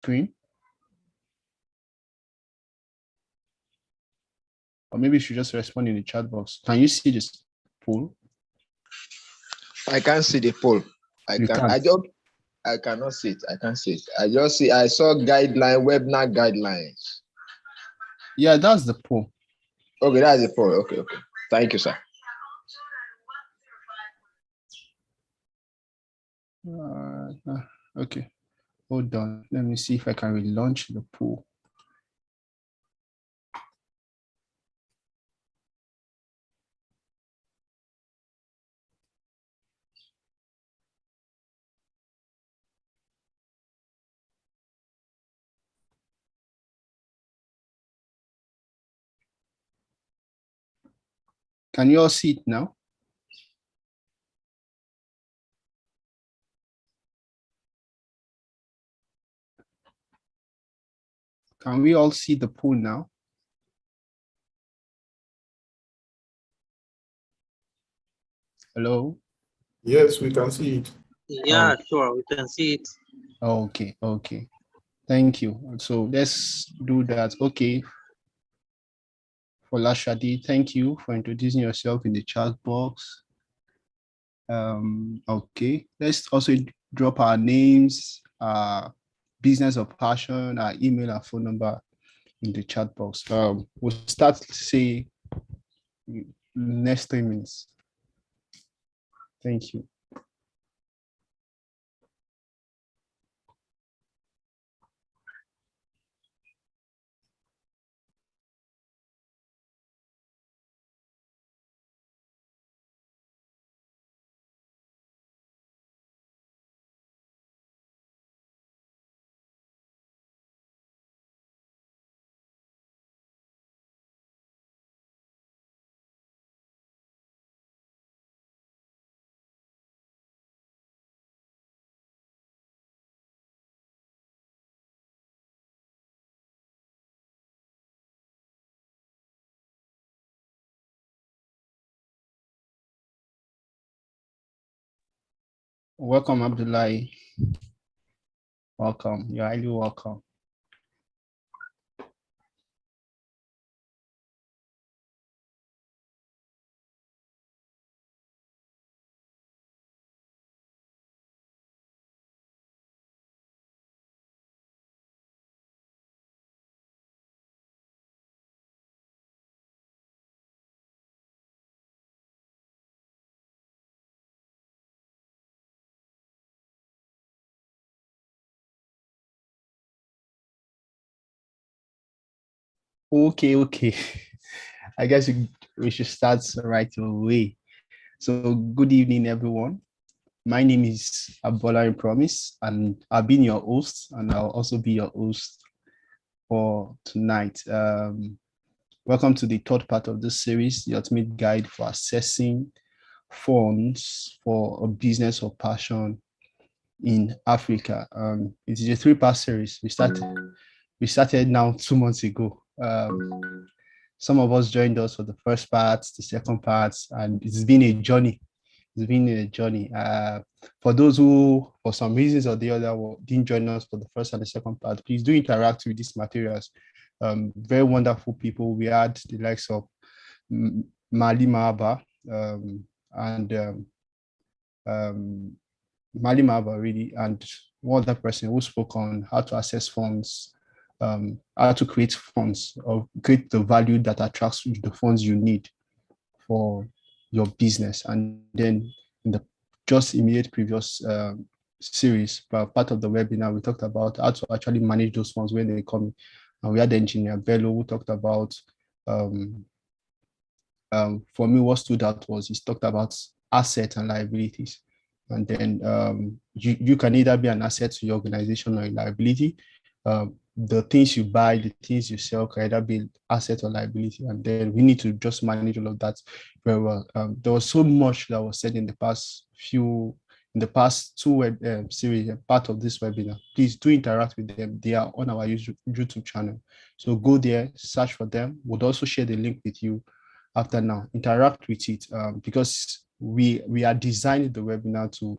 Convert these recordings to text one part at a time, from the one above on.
screen? Or maybe you should just respond in the chat box. Can you see this poll? I can't see the poll. I cannot see it. I can't see it. I saw guideline, webinar guidelines. Yeah, that's the poll. Okay, that's the poll. Okay. Thank you, sir. Okay. Hold on. Let me see if I can relaunch the poll. Can you all see it now? Can we all see the poll now? Hello? Yes, we can see it. Yeah, sure, we can see it. Okay. Thank you. So let's do that. Okay. For Lashadi, thank you for introducing yourself in the chat box. Okay, let's also drop our names, our business of passion, our email, our phone number in the chat box. We'll start, say, next 3 minutes. Thank you. Welcome, Abdullahi. Welcome. You're highly welcome. Okay. I guess we should start right away. So good evening, everyone. My name is Abola Promise, and I've been your host, and I'll also be your host for tonight. Welcome to the third part of this series, the ultimate guide for assessing funds for a business or passion in Africa. It is a 3-part series. We started now 2 months ago. Some of us joined us for the first part, the second part, and it's been a journey. For those who, for some reasons or the other, didn't join us for the first and the second part, please do interact with these materials. Very wonderful people. We had the likes of Mali Mahaba and Mali Mahaba, really, and one other person who spoke on how to assess funds, how to create funds or create the value that attracts the funds you need for your business. And then in the just immediate previous series, part of the webinar, we talked about how to actually manage those funds when they come in. And we had the engineer Bello who talked about, for me, what stood out was he talked about assets and liabilities. And then you can either be an asset to your organization or a liability. The things you buy, the things you sell can either be asset or liability. And then we need to just manage all of that very well. There was so much that was said in the past 2 series, part of this webinar. Please do interact with them. They are on our YouTube channel. So go there, search for them. We'll also share the link with you after now. Interact with it because we are designing the webinar to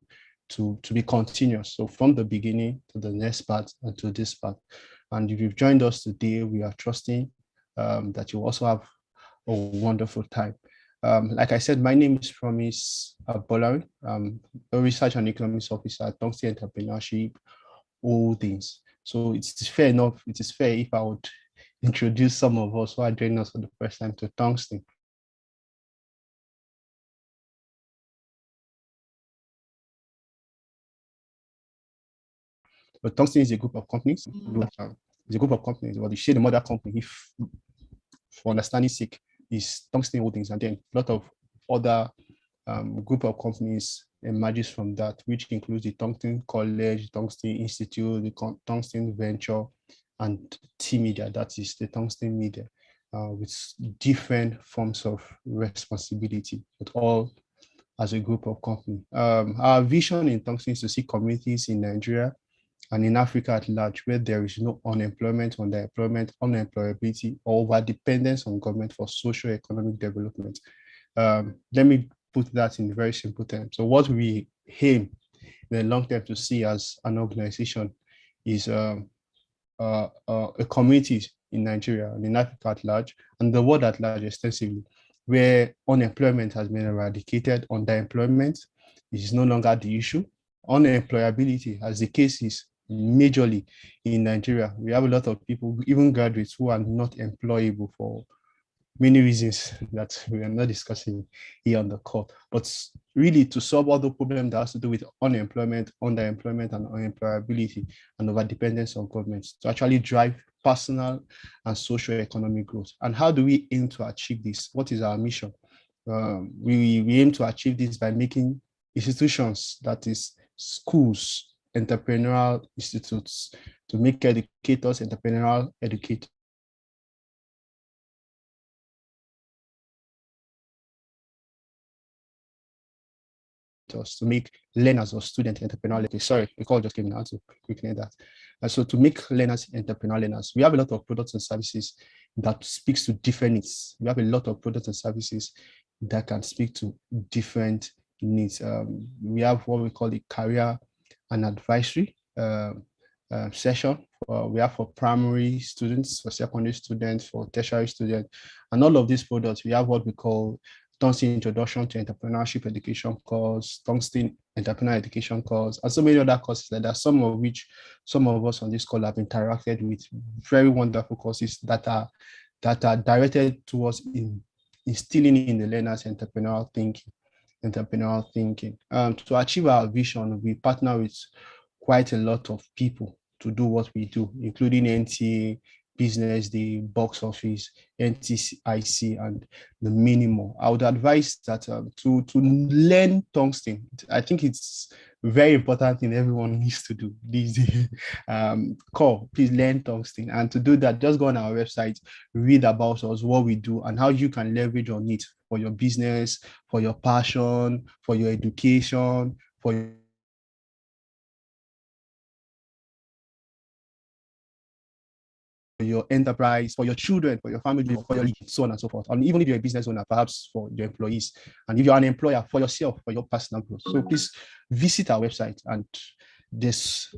to be continuous. So from the beginning to the next part and to this part. And if you've joined us today, we are trusting that you also have a wonderful time. Like I said, my name is Promise Bolari. I'm a research and economics officer at Tongston Entrepreneurship Holdings. So it's fair enough, it is fair if I would introduce some of us who are joining us for the first time to Tongston. But Tongston is a group of companies. It's a group of companies, but they share the mother company, if for understanding sake, is Tongston Holdings, and then a lot of other group of companies emerges from that, which includes the Tongston College, Tongston Institute, the Tongston Venture, and T-Media, that is the Tongston Media, with different forms of responsibility, but all as a group of companies. Our vision in Tongston is to see communities in Nigeria and in Africa at large, where there is no unemployment, underemployment, unemployability, or over dependence on government for socio-economic development. Let me put that in very simple terms. So what we aim in the long term to see as an organization is a community in Nigeria and in Africa at large, and the world at large extensively, where unemployment has been eradicated, underemployment is no longer the issue. Unemployability, as the case is majorly in Nigeria, we have a lot of people, even graduates, who are not employable for many reasons that we are not discussing here on the call. But really, to solve all the problems that has to do with unemployment, underemployment, and unemployability, and over dependence on governments, to actually drive personal and social economic growth. And how do we aim to achieve this? What is our mission? We aim to achieve this by making institutions, that is schools, entrepreneurial institutes, to make educators entrepreneurial educators, to make learners or student entrepreneurial. Sorry, the call just came now to quickly that. So to make learners entrepreneurial learners, we have a lot of products and services that speaks to different needs. We have a lot of products and services that can speak to different needs. We have what we call the career and advisory session. We have for primary students, for secondary students, for tertiary students, and all of these products. We have what we call Tongston Introduction to Entrepreneurship Education course, Tongston Entrepreneur Education course, and so many other courses like that, some of which some of us on this call have interacted with. Very wonderful courses that are directed towards instilling in the learners entrepreneurial thinking. To achieve our vision, we partner with quite a lot of people to do what we do, including NTA, Business Day, Box Office, NTIC, and the minimum. I would advise that to learn Tongston. I think it's very important thing everyone needs to do these days. Please learn Tongston. And to do that, just go on our website, read about us, what we do, and how you can leverage on it for your business, for your passion, for your education, for your enterprise, for your children, for your family, for your so on and so forth. And even if you're a business owner, perhaps for your employees, and if you're an employer, for yourself, for your personal growth. So please visit our website, and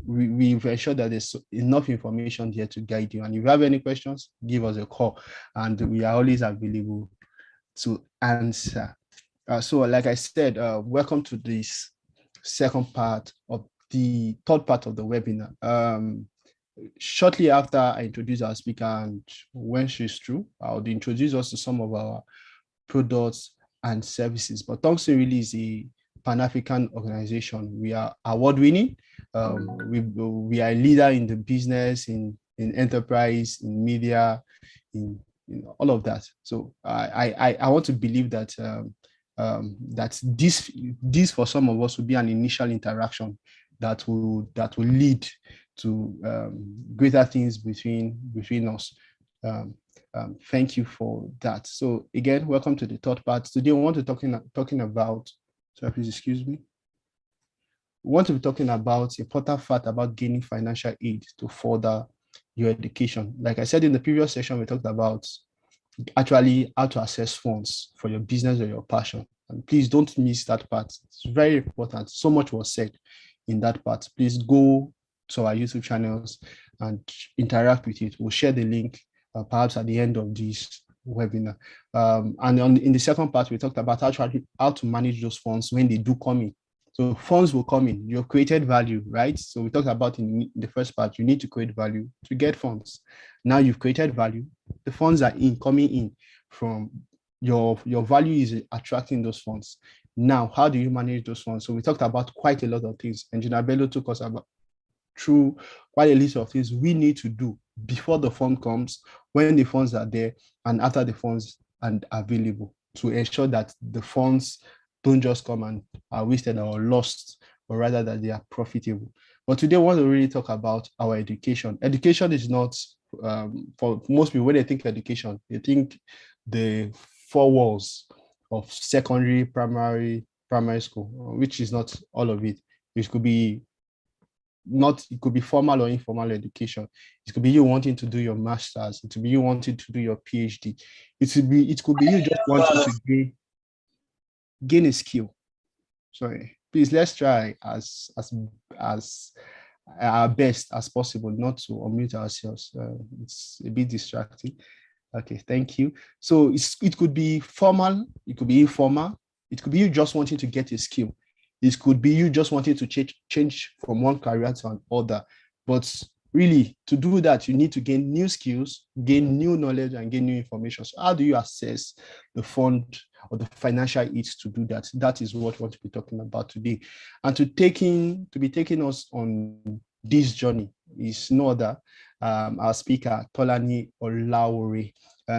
we've ensured that there's enough information here to guide you. And if you have any questions, give us a call, and we are always available to answer. So like I said, welcome to this second part of the third part of the webinar. Shortly after I introduce our speaker, and when she's through, I'll introduce us to some of our products and services. But Tongston really is a Pan-African organization. We are award-winning. We are a leader in the business, in enterprise, in media, in all of that. So I want to believe that that this for some of us will be an initial interaction that will lead to greater things between us. Thank you for that. So again, welcome to the third part. Today we want to talking about, sorry, please excuse me. We want to be talking about a important fact about gaining financial aid to further your education. Like I said in the previous session, we talked about actually how to access funds for your business or your passion. And please don't miss that part. It's very important. So much was said in that part. Please go to our YouTube channels and interact with it. We'll share the link perhaps at the end of this webinar. And in the second part, we talked about how to manage those funds when they do come in. So funds will come in. You've created value, right? So we talked about in the first part, you need to create value to get funds. Now you've created value. The funds are coming in from your value is attracting those funds. Now, how do you manage those funds? So we talked about quite a lot of things. Engineer Bello took us through quite a list of things we need to do before the fund comes, when the funds are there, and after the funds are available, to ensure that the funds don't just come and are wasted or lost, but rather that they are profitable. But today, we want to really talk about our education. Education is not, for most people, when they think education, they think the four walls of secondary, primary school, which is not all of it. It could be formal or informal education. It could be you wanting to do your master's. It could be you wanting to do your PhD. It could be you just wanting to gain a skill. Sorry, please, let's try as our best as possible not to unmute ourselves. It's a bit distracting. Okay, thank you. So it could be formal, it could be informal, it could be you just wanting to get a skill. It could be you just wanting to change from one career to another. But really, to do that, you need to gain new skills, gain new knowledge, and gain new information. So how do you assess the fund or the financial aids to do that? That is what we want to be talking about today. And to be taking us on this journey is no other our speaker, Tolani Olawore.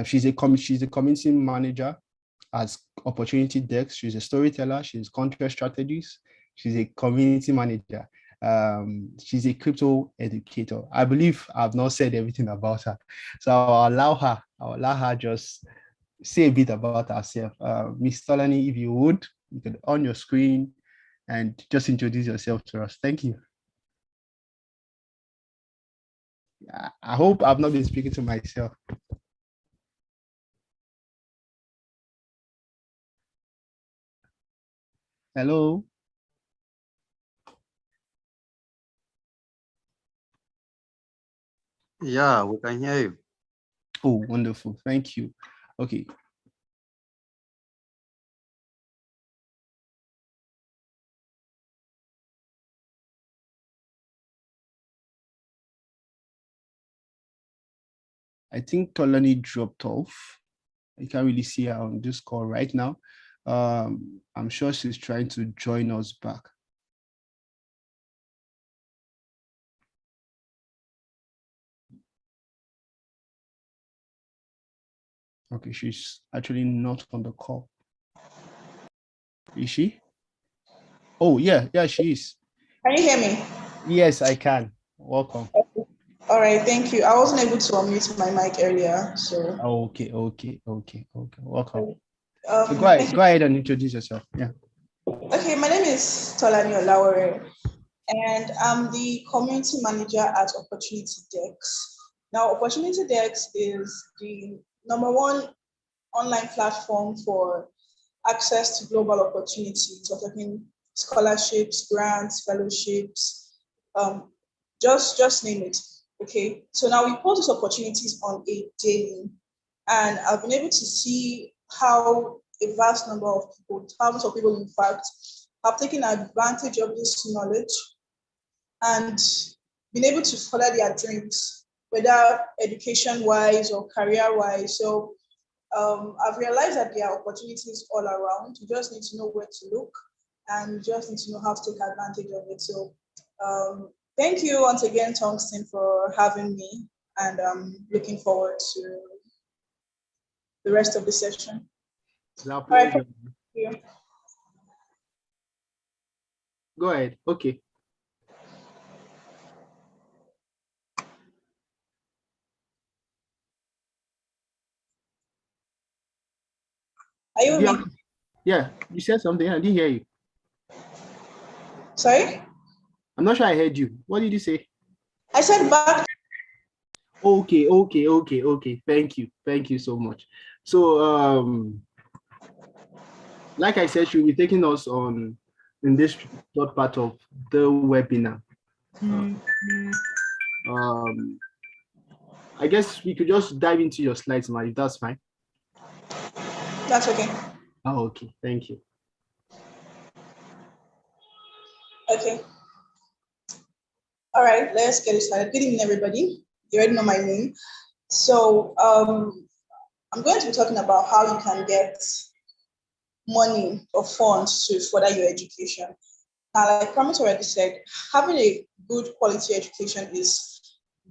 She's a community manager as Opportunity Desk. She's a storyteller. She's content strategist. She's a community manager. She's a crypto educator. I believe I've not said everything about her, so I'll allow her just say a bit about herself. Miss Tolani, if you would, you could on your screen and just introduce yourself to us. Thank you. I hope I've not been speaking to myself. Hello. Yeah, we can hear you. Oh, wonderful. Thank you. Okay. I think Tolani dropped off. I can't really see her on this call right now. I'm sure she's trying to join us back. Okay, she's actually not on the call. Is she? Oh, yeah, she is. Can you hear me? Yes, I can. Welcome. All right, thank you. I wasn't able to unmute my mic earlier, so. Okay. Welcome. So go ahead and introduce yourself. Yeah. Okay, my name is Tolani Olawore, and I'm the community manager at Opportunity Dex. Now, Opportunity Dex is the #1 online platform for access to global opportunities. We're talking scholarships, grants, fellowships, just name it. Okay, so now we post these opportunities on a daily, and I've been able to see how a vast number of people, thousands of people in fact, have taken advantage of this knowledge and been able to follow their dreams, whether education-wise or career-wise. So I've realized that there are opportunities all around. You just need to know where to look, and you just need to know how to take advantage of it. So thank you once again, Tongston, for having me, and I'm looking forward to the rest of the session. All right, thank you. Go ahead. Okay. Are you with me? Yeah, you said something. I didn't hear you. Sorry? I'm not sure I heard you. What did you say? I said back. Okay. Thank you so much. So like I said, she'll be taking us on in this third part of the webinar. Um, I guess we could just dive into your slides, Ma, if that's fine. That's okay. Oh, okay. Thank you. Okay. All right, let's get it started. Good evening, everybody. You already know my name. So I'm going to be talking about how you can get money or funds to further your education. Now, like Promise already said, having a good quality education is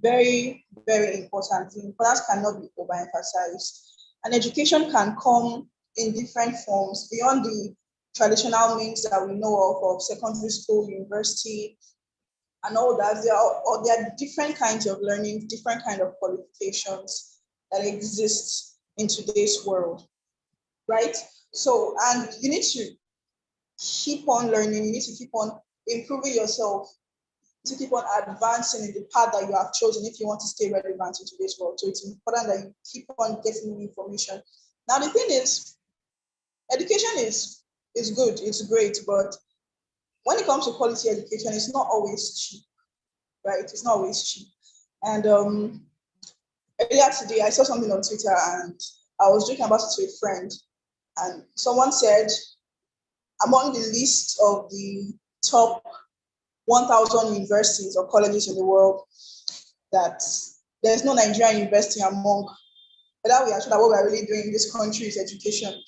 very, very important. The importance cannot be overemphasized. And education can come in different forms beyond the traditional means that we know of secondary school, university, and all that. There are different kinds of learning, different kind of qualifications that exist in today's world, right? So, and you need to keep on learning, you need to keep on improving yourself, to keep on advancing in the path that you have chosen if you want to stay relevant in today's world. So it's important that you keep on getting new information. Now, the thing is, education is good, it's great, but when it comes to quality education, it's not always cheap, right? It's not always cheap. And earlier today, I saw something on Twitter and I was joking about it to a friend. And someone said, among the list of the top 1,000 universities or colleges in the world, that there's no Nigerian university among. But that we are sure that what we're really doing in this country is education.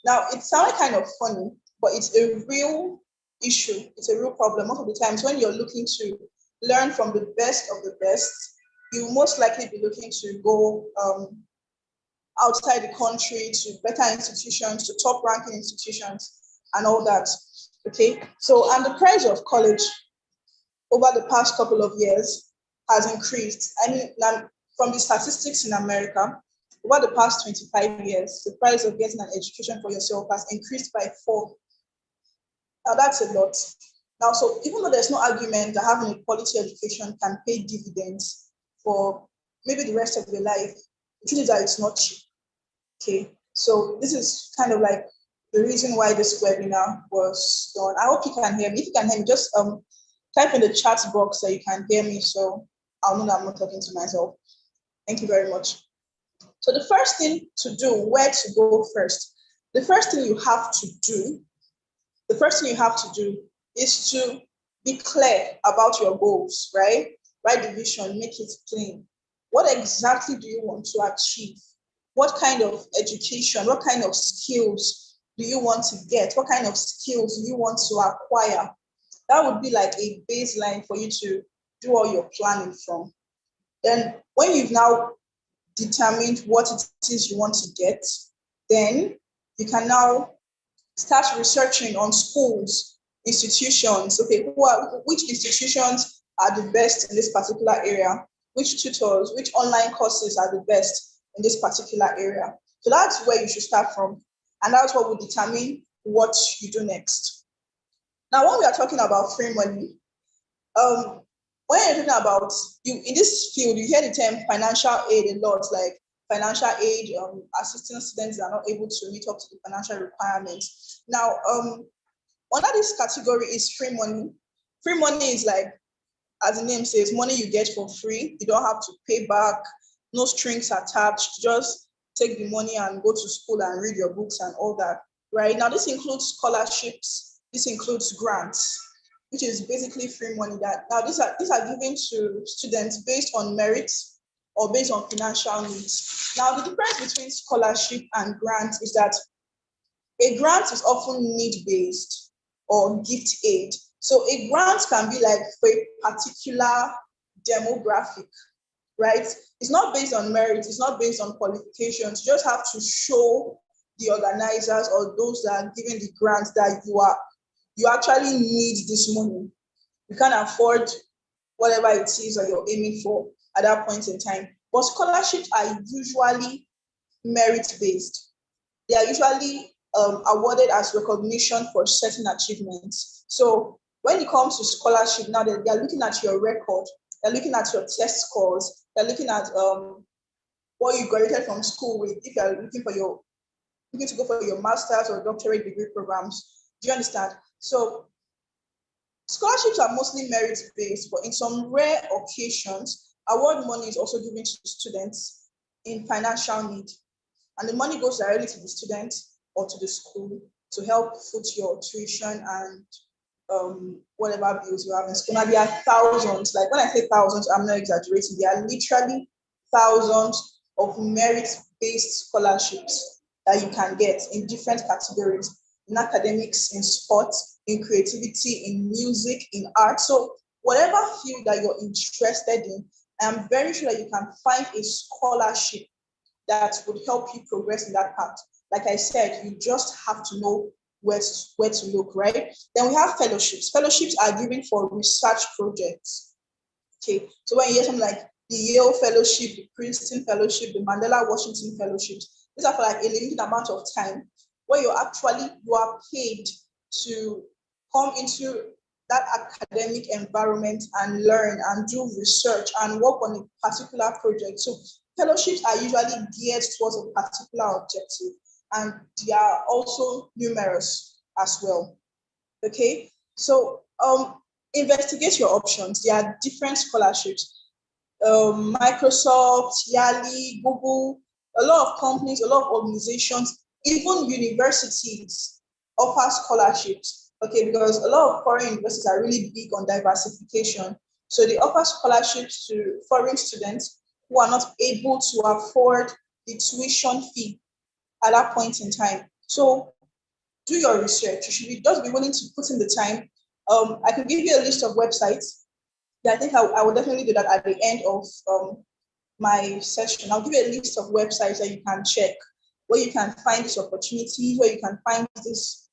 Now, it sounded kind of funny, but it's a real issue. It's a real problem. Most of the times when you're looking to learn from the best of the best, you most likely be looking to go outside the country to better institutions, to top ranking institutions and all that. Okay, so and the price of college over the past couple of years has increased. I mean, from the statistics in America, over the past 25 years, the price of getting an education for yourself has increased by 4. Now, that's a lot. Now, so even though there's no argument that having a quality education can pay dividends for maybe the rest of your life, the truth is that it's not cheap. Okay, so this is kind of like the reason why this webinar was done. I hope you can hear me. If you can hear me, just type in the chat box that you can hear me, so I'll know that I'm not talking to myself. Thank you very much. So the first thing to do, where to go first? The first thing you have to do is to be clear about your goals, right? Write the vision, make it plain. What exactly do you want to achieve? What kind of education, what kind of skills do you want to get? What kind of skills do you want to acquire? That would be like a baseline for you to do all your planning from. Then when you've now determined what it is you want to get, then you can now start researching on schools, institutions. Okay, which institutions are the best in this particular area? Which tutors, which online courses are the best in this particular area? So that's where you should start from. And that's what will determine what you do next. Now, when we are talking about free money, when you're talking about you in this field, you hear the term financial aid a lot, like financial aid, assisting students that are not able to meet up to the financial requirements. Now, under this category is free money. Free money is like, as the name says, money you get for free. You don't have to pay back, no strings attached. Just take the money and go to school and read your books and all that, right? Now, this includes scholarships. This includes grants, which is basically free money. That now these are given to students based on merit or based on financial needs. Now, the difference between scholarship and grant is that a grant is often need-based or gift aid. So a grant can be like for a particular demographic, right? It's not based on merit, it's not based on qualifications. You just have to show the organizers or those that are giving the grants that you actually need this money. You can't afford whatever it is that you're aiming for at that point in time. But scholarships are usually merit-based. They are usually awarded as recognition for certain achievements. So when it comes to scholarship, now they're looking at your record, they're looking at your test scores, they're looking at what you graduated from school with, if you're looking for your looking to go for your master's or doctorate degree programs. Do you understand? So scholarships are mostly merit-based, but in some rare occasions, award money is also given to students in financial need. And the money goes directly to the student or to the school to help foot your tuition and whatever bills you have in school. Now, there are thousands, like when I say thousands, I'm not exaggerating, there are literally thousands of merit-based scholarships that you can get in different categories, in academics, in sports, in creativity, in music, in art. So whatever field that you're interested in, I'm very sure that you can find a scholarship that would help you progress in that path. Like I said, you just have to know where to look, right? Then we have fellowships. Fellowships are given for research projects. Okay, so when you hear something like the Yale Fellowship, the Princeton Fellowship, the Mandela Washington Fellowships, these are for like a limited amount of time where you are paid to come into that academic environment and learn and do research and work on a particular project. So fellowships are usually geared towards a particular objective, and they are also numerous as well. Okay, so investigate your options. There are different scholarships. Microsoft, Yali, Google, a lot of companies, a lot of organizations, even universities offer scholarships. Okay, because a lot of foreign universities are really big on diversification. So they offer scholarships to foreign students who are not able to afford the tuition fee at that point in time. So do your research. You should just be willing to put in the time. I can give you a list of websites. Yeah, I think I will definitely do that at the end of my session. I'll give you a list of websites that you can check where you can find these opportunities, where you can find these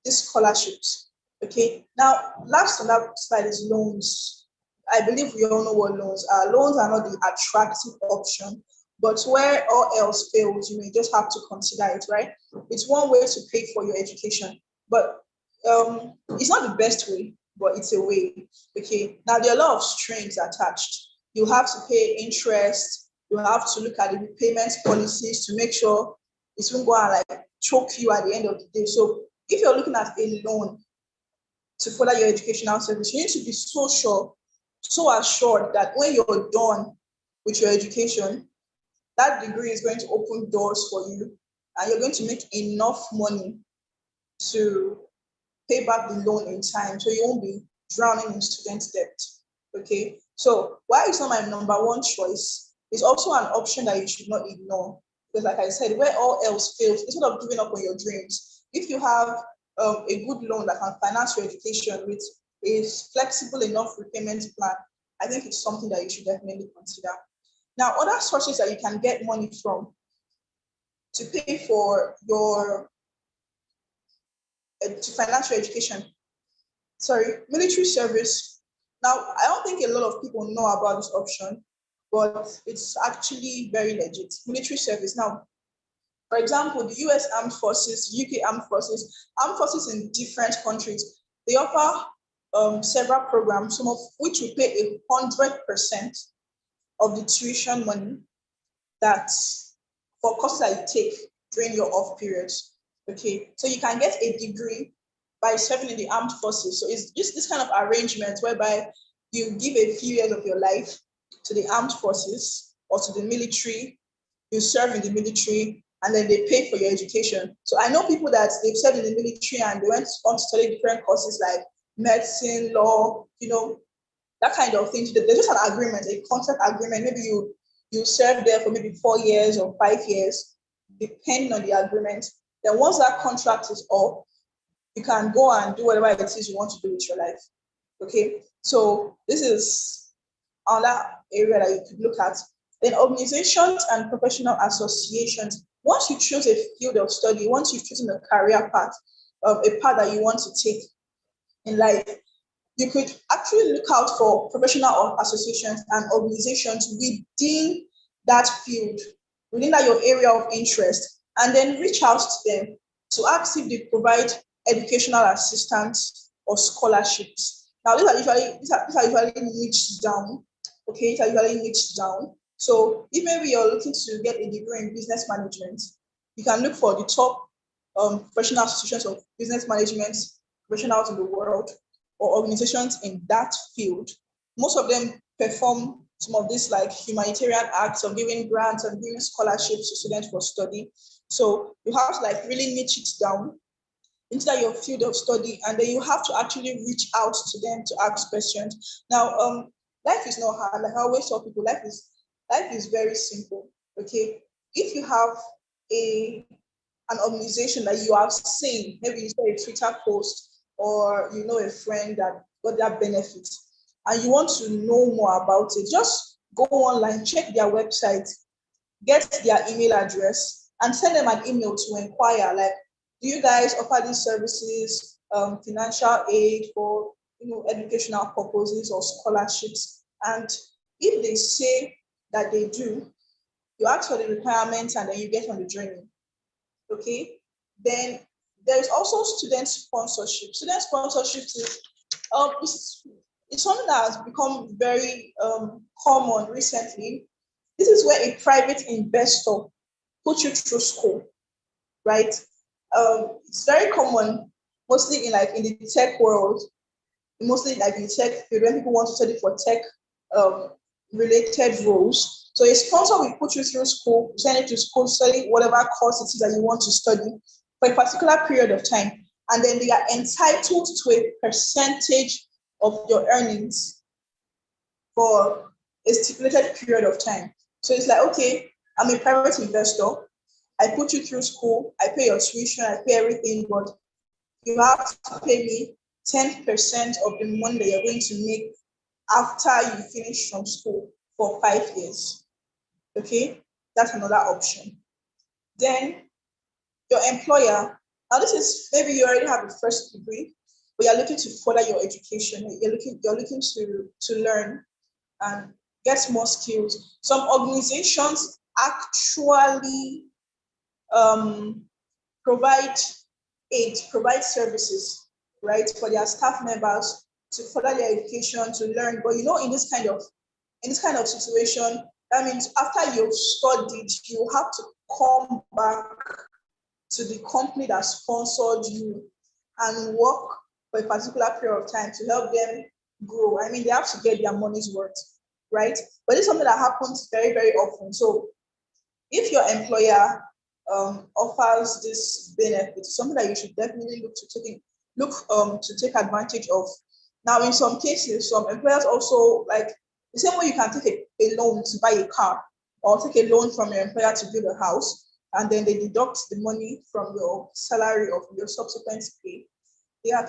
scholarships. Okay. Now, last on that slide is loans. I believe we all know what loans are. Loans are not the attractive option, but where all else fails, you may just have to consider it, right? It's one way to pay for your education, but it's not the best way, but it's a way. Okay. Now, there are a lot of strings attached. You have to pay interest. You have to look at the repayment policies to make sure it won't go and like choke you at the end of the day. So if you're looking at a loan to further your educational service, you need to be so sure, so assured that when you're done with your education, that degree is going to open doors for you and you're going to make enough money to pay back the loan in time so you won't be drowning in student debt. Okay, so why it's not my number one choice, it's also an option that you should not ignore. Because like I said, where all else fails, instead of giving up on your dreams, if you have a good loan that can finance your education with a flexible enough repayment plan, I think it's something that you should definitely consider. Now, other sources that you can get money from to pay for your to finance your education. Sorry, military service. Now, I don't think a lot of people know about this option, but it's actually very legit. Military service. Now, for example, the US Armed Forces, UK Armed Forces in different countries, they offer several programs, some of which will pay 100% of the tuition money that's for courses that you take during your off periods. Okay, so you can get a degree by serving in the armed forces. So it's just this kind of arrangement whereby you give a few years of your life to the armed forces or to the military, you serve in the military, and then they pay for your education. So I know people that they've served in the military and they went on to study different courses like medicine, law, that kind of thing. So there's just an agreement, a contract agreement. Maybe you serve there for maybe 4 years or 5 years, depending on the agreement. Then once that contract is up, you can go and do whatever it is you want to do with your life. Okay, so this is another area that you could look at. Then organizations and professional associations. Once you choose a field of study, once you've chosen a career path, a path that you want to take in life, you could actually look out for professional associations and organizations within that field, within that your area of interest, and then reach out to them to ask if they provide educational assistance or scholarships. Now, these are usually niched down. Okay, these are usually niched down. So if maybe you're looking to get a degree in business management, You can look for the top professional institutions of business management professionals in the world or organizations in that field. Most of them perform some of these like humanitarian acts of giving grants and giving scholarships to students for study. So you have to like really niche it down into your field of study, and then you have to actually reach out to them to ask questions. Now, life is not hard. Like I always tell people, life is very simple. Okay, if you have a an organization that you have seen, maybe you saw a Twitter post or you know a friend that got that benefit, and you want to know more about it, just go online, check their website, get their email address, and send them an email to inquire. Like, do you guys offer these services, financial aid for educational purposes or scholarships? And if they say that they do, you ask for the requirements and then you get on the journey. Okay. Then there is also student sponsorship. Student sponsorship is it's something that has become very common recently. This is where a private investor puts you through school, right? It's very common, mostly in the tech world, mostly like in tech field when people want to study for tech um, related roles. So a sponsor will put you through school, send you to school, study whatever course it is that you want to study for a particular period of time, and then they are entitled to a percentage of your earnings for a stipulated period of time. So it's like, okay, I'm a private investor. I put you through school, I pay your tuition, I pay everything, but you have to pay me 10% of the money that you're going to make after you finish from school for 5 years. Okay, that's another option. Then your employer, now this is maybe you already have a first degree, but you're looking to further your education. You're looking to learn and get more skills. Some organizations actually provide aid, provide services, right, for their staff members to further their education, to learn. But in this kind of situation, that means after you've studied, you have to come back to the company that sponsored you and work for a particular period of time to help them grow. I mean, they have to get their money's worth, right? But it's something that happens very, very often. So if your employer offers this benefit, something that you should definitely look to take advantage of. Now, in some cases, some employers also like the same way you can take a loan to buy a car or take a loan from your employer to build a house, and then they deduct the money from your salary of your subsequent pay. There are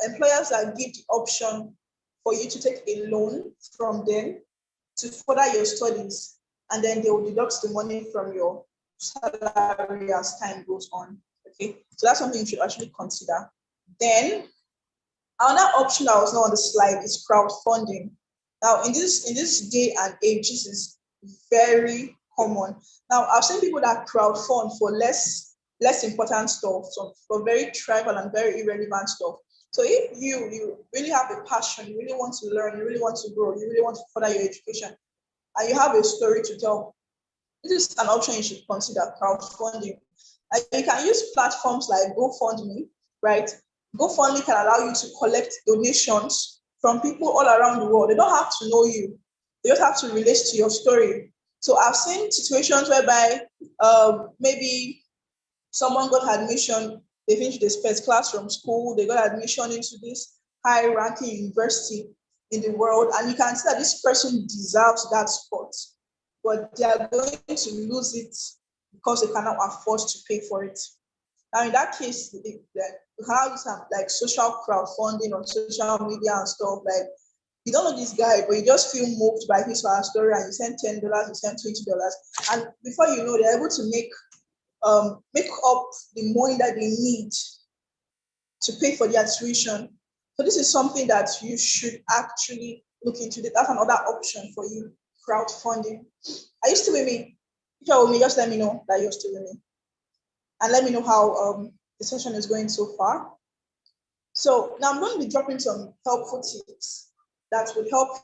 employers that give the option for you to take a loan from them to further your studies, and then they will deduct the money from your salary as time goes on. Okay, so that's something you should actually consider. Then another option that was not on the slide is crowdfunding. Now, in this day and age, this is very common. Now, I've seen people that crowdfund for less important stuff, so for very trivial and very irrelevant stuff. So if you really have a passion, you really want to learn, you really want to grow, you really want to further your education, and you have a story to tell, this is an option you should consider, crowdfunding. And you can use platforms like GoFundMe, right? GoFundMe can allow you to collect donations from people all around the world. They don't have to know you. They just have to relate to your story. So I've seen situations whereby maybe someone got admission, they finished the first class from school, they got admission into this high-ranking university in the world, and you can see that this person deserves that spot, but they are going to lose it because they cannot afford to pay for it. Now, in that case, you can have some like social crowdfunding on social media and stuff. Like, you don't know this guy, but you just feel moved by his or her story, and you send $10, you send $20, and before you know, they're able to make up the money that they need to pay for their tuition. So this is something that you should actually look into. That's another option for you, crowdfunding. Are you still with me? If you're with me, just let me know that you're still with me. And let me know how the session is going so far. So now I'm going to be dropping some helpful tips that will help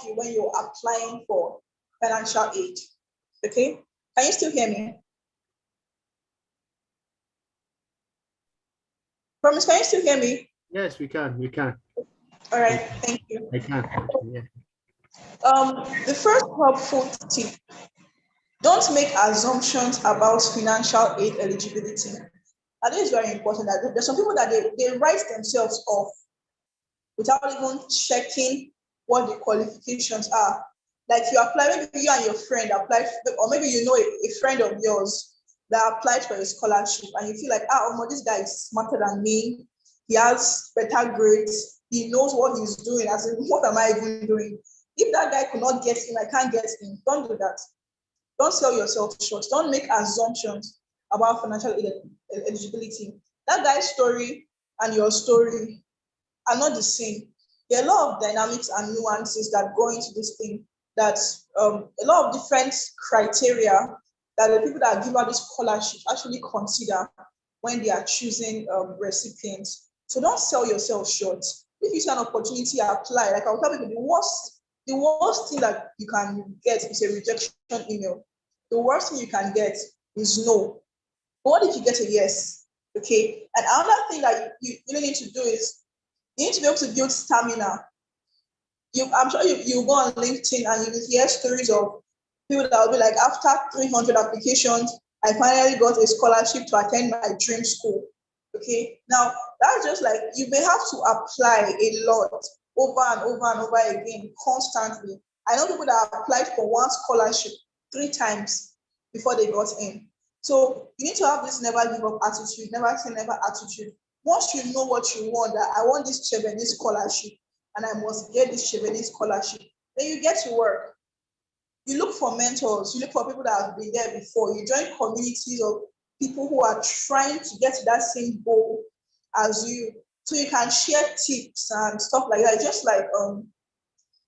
you when you're applying for financial aid. Okay? Can you still hear me? Promise, can you still hear me? Yes, we can. We can. All right, thank you. I can. Yeah. The first helpful tip: don't make assumptions about financial aid eligibility. And this is very important. That there's some people that they write themselves off without even checking what the qualifications are. Like you apply, maybe you and your friend apply, or maybe you know a friend of yours that applied for a scholarship, and you feel like, this guy is smarter than me. He has better grades. He knows what he's doing. As in, what am I even doing? If that guy could not get in, I can't get in. Don't do that. Don't sell yourself short. Don't make assumptions about financial eligibility. That guy's story and your story are not the same. There are a lot of dynamics and nuances that go into this thing, that a lot of different criteria that the people that give out this scholarship actually consider when they are choosing recipients. So don't sell yourself short. If you see an opportunity, apply. Like I'll tell people, the worst thing that you can get is a rejection email. The worst thing you can get is no. But what if you get a yes? Okay. And another thing that you really need to do is you need to be able to build stamina. I'm sure you go on LinkedIn and you will hear stories of people that will be like, after 300 applications, I finally got a scholarship to attend my dream school. Okay. Now, that's just like, you may have to apply a lot over and over and over again, constantly. I know people that applied for one scholarship 3 times before they got in. So you need to have this never give up attitude, never say never attitude. Once you know what you want, that I want this Chevenix scholarship and I must get this Chevenix scholarship, then you get to work. You look for mentors, you look for people that have been there before, you join communities of people who are trying to get to that same goal as you, so you can share tips and stuff like that. Just like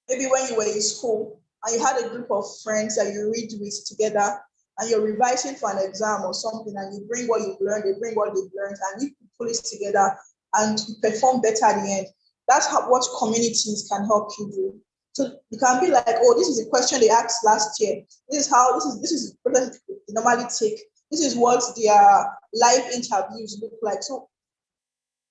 maybe when you were in school and you had a group of friends that you read with together and you're revising for an exam or something, and you bring what you've learned, they bring what they've learned, and you put it together and you perform better at the end. That's what communities can help you do. So you can be like, this is a question they asked last year. This is the process they normally take. This is what their live interviews look like. So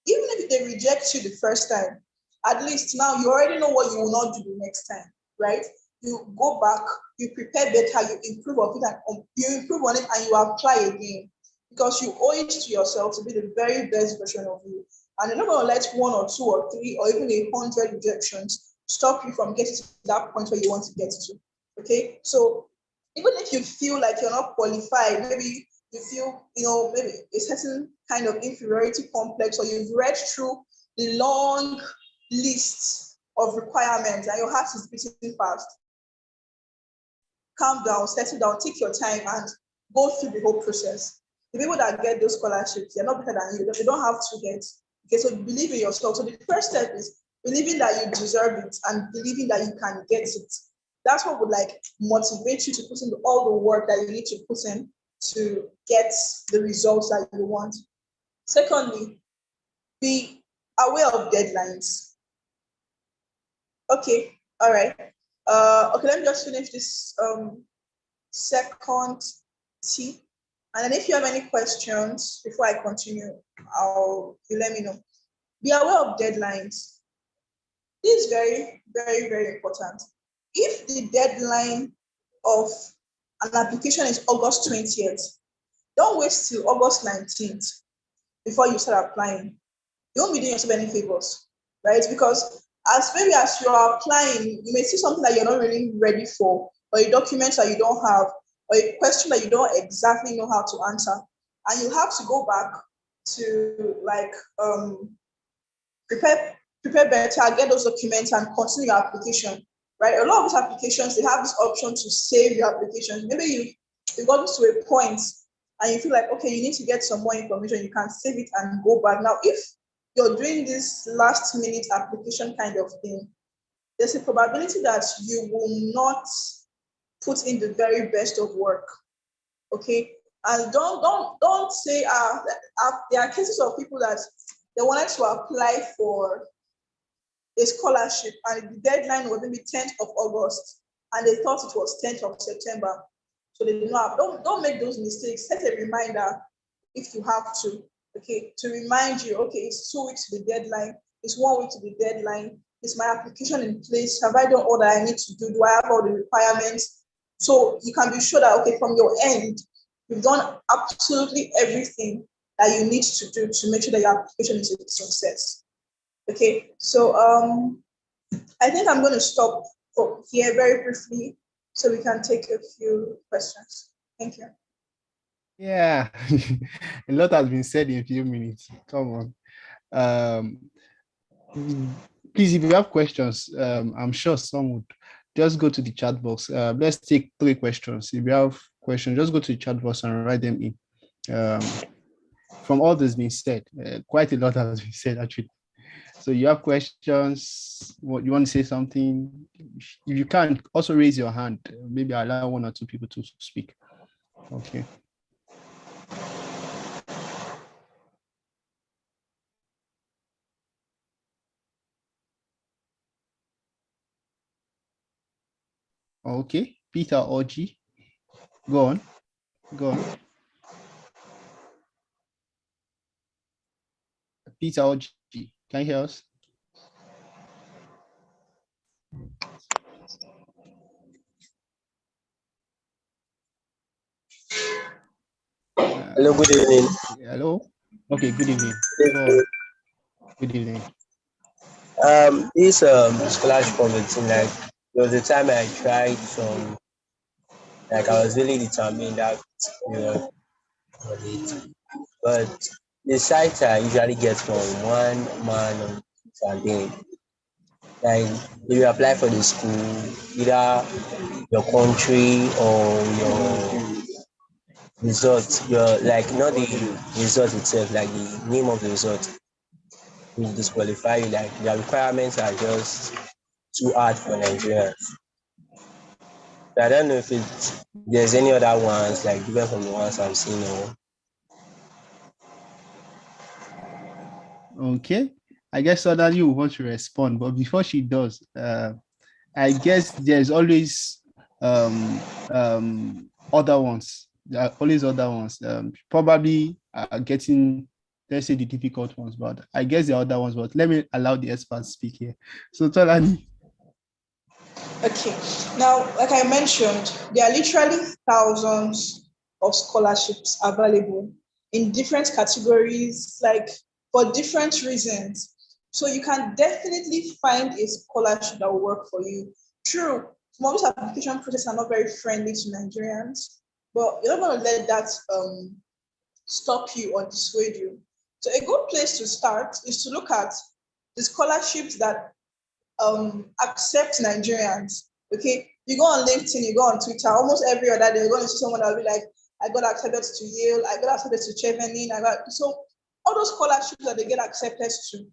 even if they reject you the first time, at least now you already know what you will not do the next time, right? You go back, you prepare better, you improve on it, and you improve on it, and you apply again, because you owe it to yourself to be the very best version of you. And you're not going to let 1 or 2 or 3 or even 100 rejections stop you from getting to that point where you want to get to. Okay, so even if you feel like you're not qualified, maybe you feel, maybe a certain kind of inferiority complex, or you've read through the long list of requirements and your heart is beating fast, calm down, settle down, take your time and go through the whole process. The people that get those scholarships, they're not better than you. They don't have to get. Okay, so believe in yourself. So the first step is believing that you deserve it and believing that you can get it. That's what would motivate you to put in all the work that you need to put in to get the results that you want. Secondly, be aware of deadlines. Okay, all right. Okay, let me just finish this second tip. And then if you have any questions before I continue, you let me know. Be aware of deadlines. This is very, very, very important. If the deadline of an application is August 20th, don't wait till August 19th before you start applying. You won't be doing yourself any favors, right? Because as you are applying, you may see something that you're not really ready for, or a document that you don't have, or a question that you don't exactly know how to answer. And you have to go back to prepare better, get those documents and continue your application, right? A lot of these applications, they have this option to save your application. Maybe you've gotten to a point and you feel like, okay, you need to get some more information, you can save it and go back. Now, if you're doing this last minute application kind of thing, there's a probability that you will not put in the very best of work. Okay. And don't say there are cases of people that they wanted to apply for a scholarship and the deadline was maybe 10th of August and they thought it was 10th of September. So they did not have, don't make those mistakes. Set a reminder if you have to. okay, to remind you, okay, it's 2 weeks to the deadline, it's 1 week to the deadline, is my application in place? Have I done all that I need to do? Do I have all the requirements? So you can be sure that, okay, from your end, you've done absolutely everything that you need to do to make sure that your application is a success. Okay, so I think I'm going to stop here very briefly so we can take a few questions. Thank you. Yeah, a lot has been said in a few minutes. Come on. Please, if you have questions, I'm sure some would just go to the chat box. Let's take 3 questions. If you have questions, just go to the chat box and write them in. From all that's been said, quite a lot has been said actually. So you have questions, what you want to say something, if you can, also raise your hand. Maybe I'll allow 1 or 2 people to speak. Okay. Okay, Peter or G, go on. Peter or G, can you hear us? Hello, good evening. Hello. Okay, good evening. Good evening. This scholarship thing, like there was a time I tried some, like I was really determined that period on it, but the site I usually get from one man on it, and then like if you apply for the school, either your country or your result, your like not the result itself, like the name of the result will disqualify you. Like the requirements are just too hard for Nigerians. I don't know if there's any other ones like different from the ones I'm seeing. Okay, I guess Suddenly will want to respond, but before she does, I guess there's always other ones. There are always other ones. Probably getting, let's say, the difficult ones, but I guess the other ones. But let me allow the experts speak here. So Tolani. Okay, now, like I mentioned, there are literally thousands of scholarships available in different categories, like for different reasons. So you can definitely find a scholarship that will work for you. True, some of these application processes are not very friendly to Nigerians, but you're not going to let that stop you or dissuade you. So a good place to start is to look at the scholarships that accept Nigerians. Okay, you go on LinkedIn, you go on Twitter, almost every other day, you're going to see someone that will be like, I got accepted to Yale, I got accepted to Chevening, so all those scholarships that they get accepted to,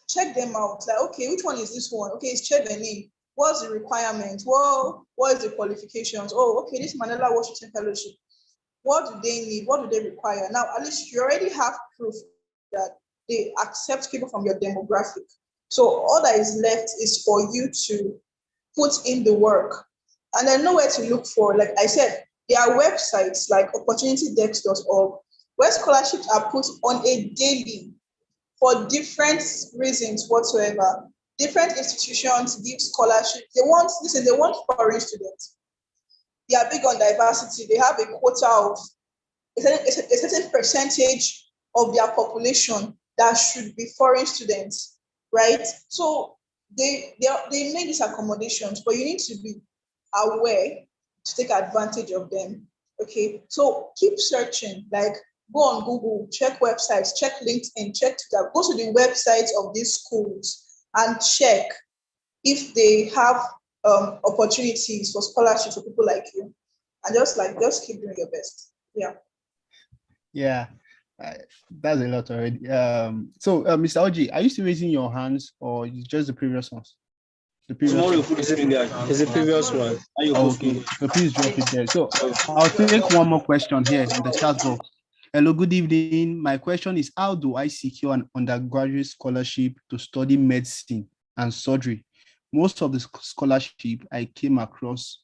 check them out. Like, okay, which one is this one? Okay, it's Chevening. What's the requirement? Well, what is the qualifications? Oh, okay, this Mandela Washington Fellowship. What do they need? What do they require? Now, at least you already have proof that they accept people from your demographic. So all that is left is for you to put in the work and then know where to look for. Like I said, there are websites like opportunitydex.org where scholarships are put on a daily for different reasons whatsoever. Different institutions give scholarships. They want foreign students. They are big on diversity. They have a quota of a certain percentage of their population that should be foreign students, right? So they make these accommodations, but you need to be aware to take advantage of them. Okay, so keep searching. Like go on Google, check websites, check LinkedIn, check Twitter. Go to the websites of these schools and check if they have opportunities for scholarships for people like you, and just keep doing your best. Yeah. Yeah, that's a lot already. So, Mr. Oji, are you still raising your hands or just the previous ones? The previous one. Is the previous one. Okay, so please drop it there. So I'll take one more question here in the chat box. Hello, good evening. My question is, how do I secure an undergraduate scholarship to study medicine and surgery? Most of the scholarship I came across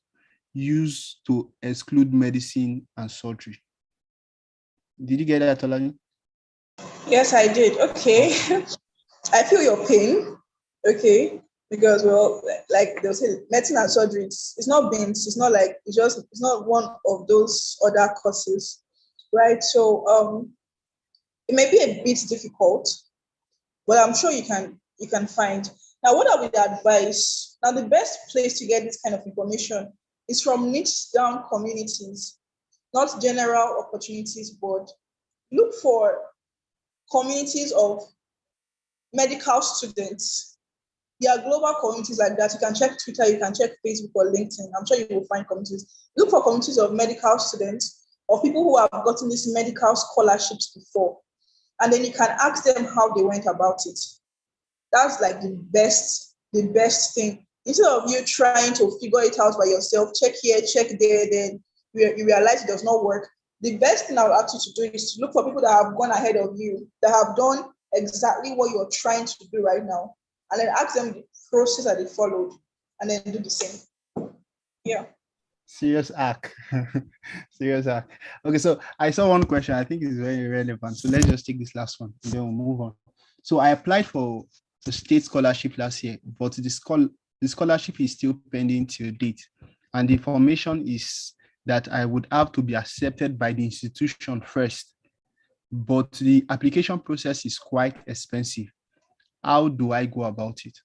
used to exclude medicine and surgery. Did you get that, Tolani? Yes, I did. Okay. I feel your pain. Okay. Because well, like they'll say medicine and surgery, it's not beans, it's not like it's not one of those other courses. Right. So it may be a bit difficult, but I'm sure you can find. Now, what are the advice? Now, the best place to get this kind of information is from niche down communities, not general opportunities, but look for communities of medical students. There are global communities like that. You can check Twitter, you can check Facebook or LinkedIn. I'm sure you will find communities. Look for communities of medical students or people who have gotten these medical scholarships before. And then you can ask them how they went about it. That's like the best thing. Instead of you trying to figure it out by yourself, check here, check there, then you realize it does not work. The best thing I would ask you to do is to look for people that have gone ahead of you, that have done exactly what you're trying to do right now, and then ask them the process that they followed, and then do the same. Yeah. Serious act. Serious act. Okay, so I saw one question. I think it's very relevant. So let's just take this last one, and then we'll move on. So I applied for the state scholarship last year, but the scholarship is still pending till date. And the information is that I would have to be accepted by the institution first. But the application process is quite expensive. How do I go about it?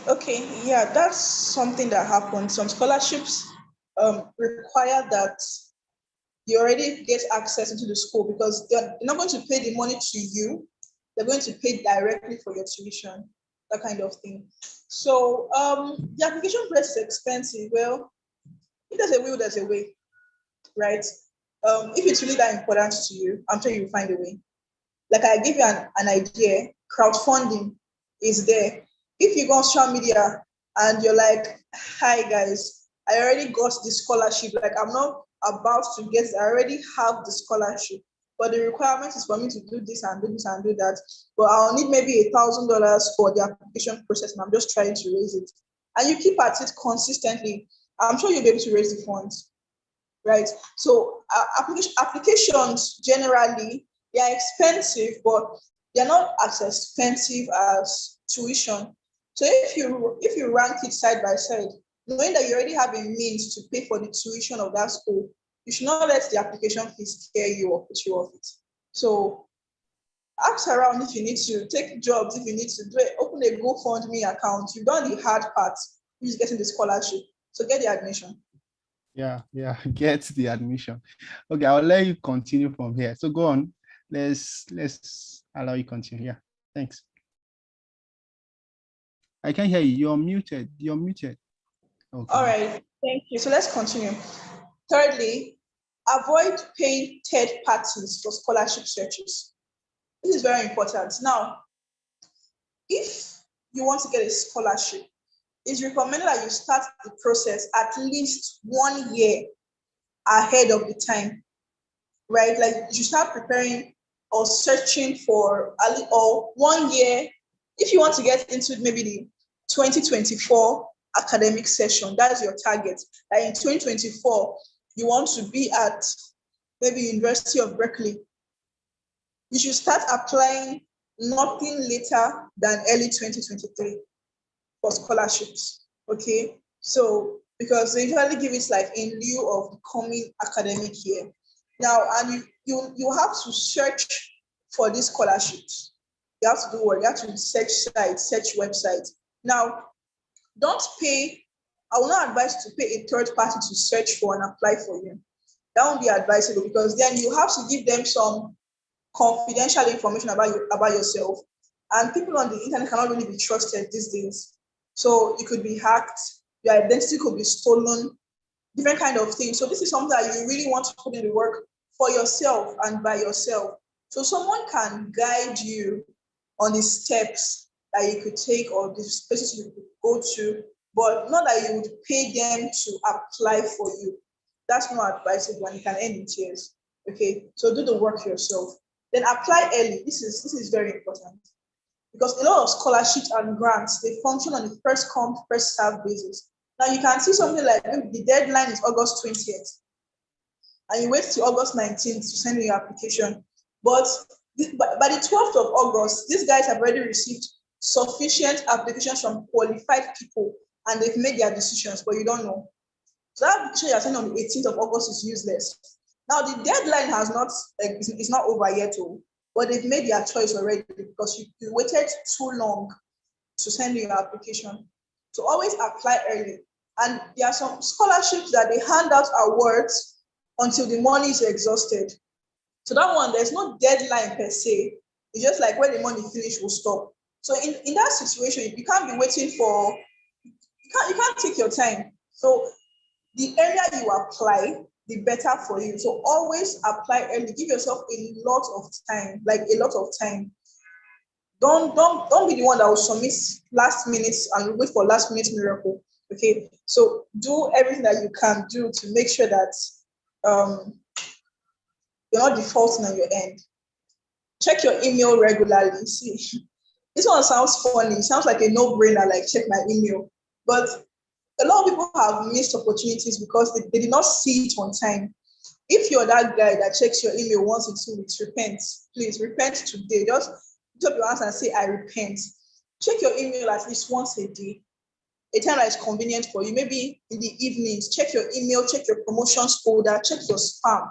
Okay, yeah, that's something that happens. Some scholarships require that you already get access into the school because they're not going to pay the money to you. They're going to pay directly for your tuition, that kind of thing. So the application process is expensive. Well, if there's a will, there's a way, right? If it's really that important to you, I'm sure you'll find a way. Like I give you an idea, crowdfunding is there. If you go on social media and you're like, hi guys, I already got the scholarship. Like I'm not about to get it. I already have the scholarship. But the requirement is for me to do this and do this and do that. But I'll need maybe $1,000 for the application process, and I'm just trying to raise it. And you keep at it consistently. I'm sure you'll be able to raise the funds, right? So applications generally they are expensive, but they're not as expensive as tuition. So if you rank it side by side, knowing that you already have a means to pay for the tuition of that school, you should not let the application fee scare you or put you off it. So ask around if you need to take jobs, if you need to do it, open a GoFundMe account. You've done the hard part, which is getting the scholarship. So get the admission. Yeah, get the admission. Okay, I'll let you continue from here. So go on. Let's allow you continue. Yeah, thanks. I can hear you. You're muted. Okay. All right, thank you. So let's continue. Thirdly, avoid paying third parties for scholarship searches. This is very important. Now, if you want to get a scholarship, it's recommended that you start the process at least 1 year ahead of the time, right? Like you start preparing or searching for or 1 year. If you want to get into maybe the 2024 academic session, that's your target. Like in 2024, you want to be at maybe University of Berkeley. You should start applying nothing later than early 2023 for scholarships. Okay. So because they usually give it like in lieu of the coming academic year. Now, and you have to search for these scholarships. You have to do what? You have to search sites, search websites. Now, don't pay. I will not advise you to pay a third party to search for and apply for you. That won't be advisable because then you have to give them some confidential information about yourself. And people on the internet cannot really be trusted these days. So it could be hacked, your identity could be stolen, different kind of things. So this is something that you really want to put in the work for yourself and by yourself. So someone can guide you on the steps that you could take or the places you could go to, but not that you would pay them to apply for you. That's not advisable and it can end in tears. Okay, so do the work yourself. Then apply early. This is very important because a lot of scholarships and grants they function on a first come first served basis. Now you can see something like the deadline is August 20th, and you wait till August 19th to send in your application. But by the 12th of August, these guys have already received sufficient applications from qualified people and they've made their decisions, but you don't know. So that application you're sending on the 18th of August is useless. Now the deadline has not, it's not over yet, but they've made their choice already because you waited too long to send in your application. So always apply early. And there are some scholarships that they hand out awards until the money is exhausted. So that one, there's no deadline per se. It's just like when the money finish, will stop. So in that situation, you can't be waiting for, you can't take your time. So the earlier you apply, the better for you. So always apply early. Give yourself a lot of time, like a lot of time. Don't be the one that will submit last minute and wait for last minute miracle. Okay, so do everything that you can do to make sure that you're not defaulting on your end. Check your email regularly. See, this one sounds funny. It sounds like a no-brainer, like check my email. But a lot of people have missed opportunities because they did not see it on time. If you're that guy that checks your email once in 2 weeks, repent. Please repent today. Just put up your hands and say, I repent. Check your email at least once a day. A time that is convenient for you. Maybe in the evenings, check your email, check your promotions folder, check your spam.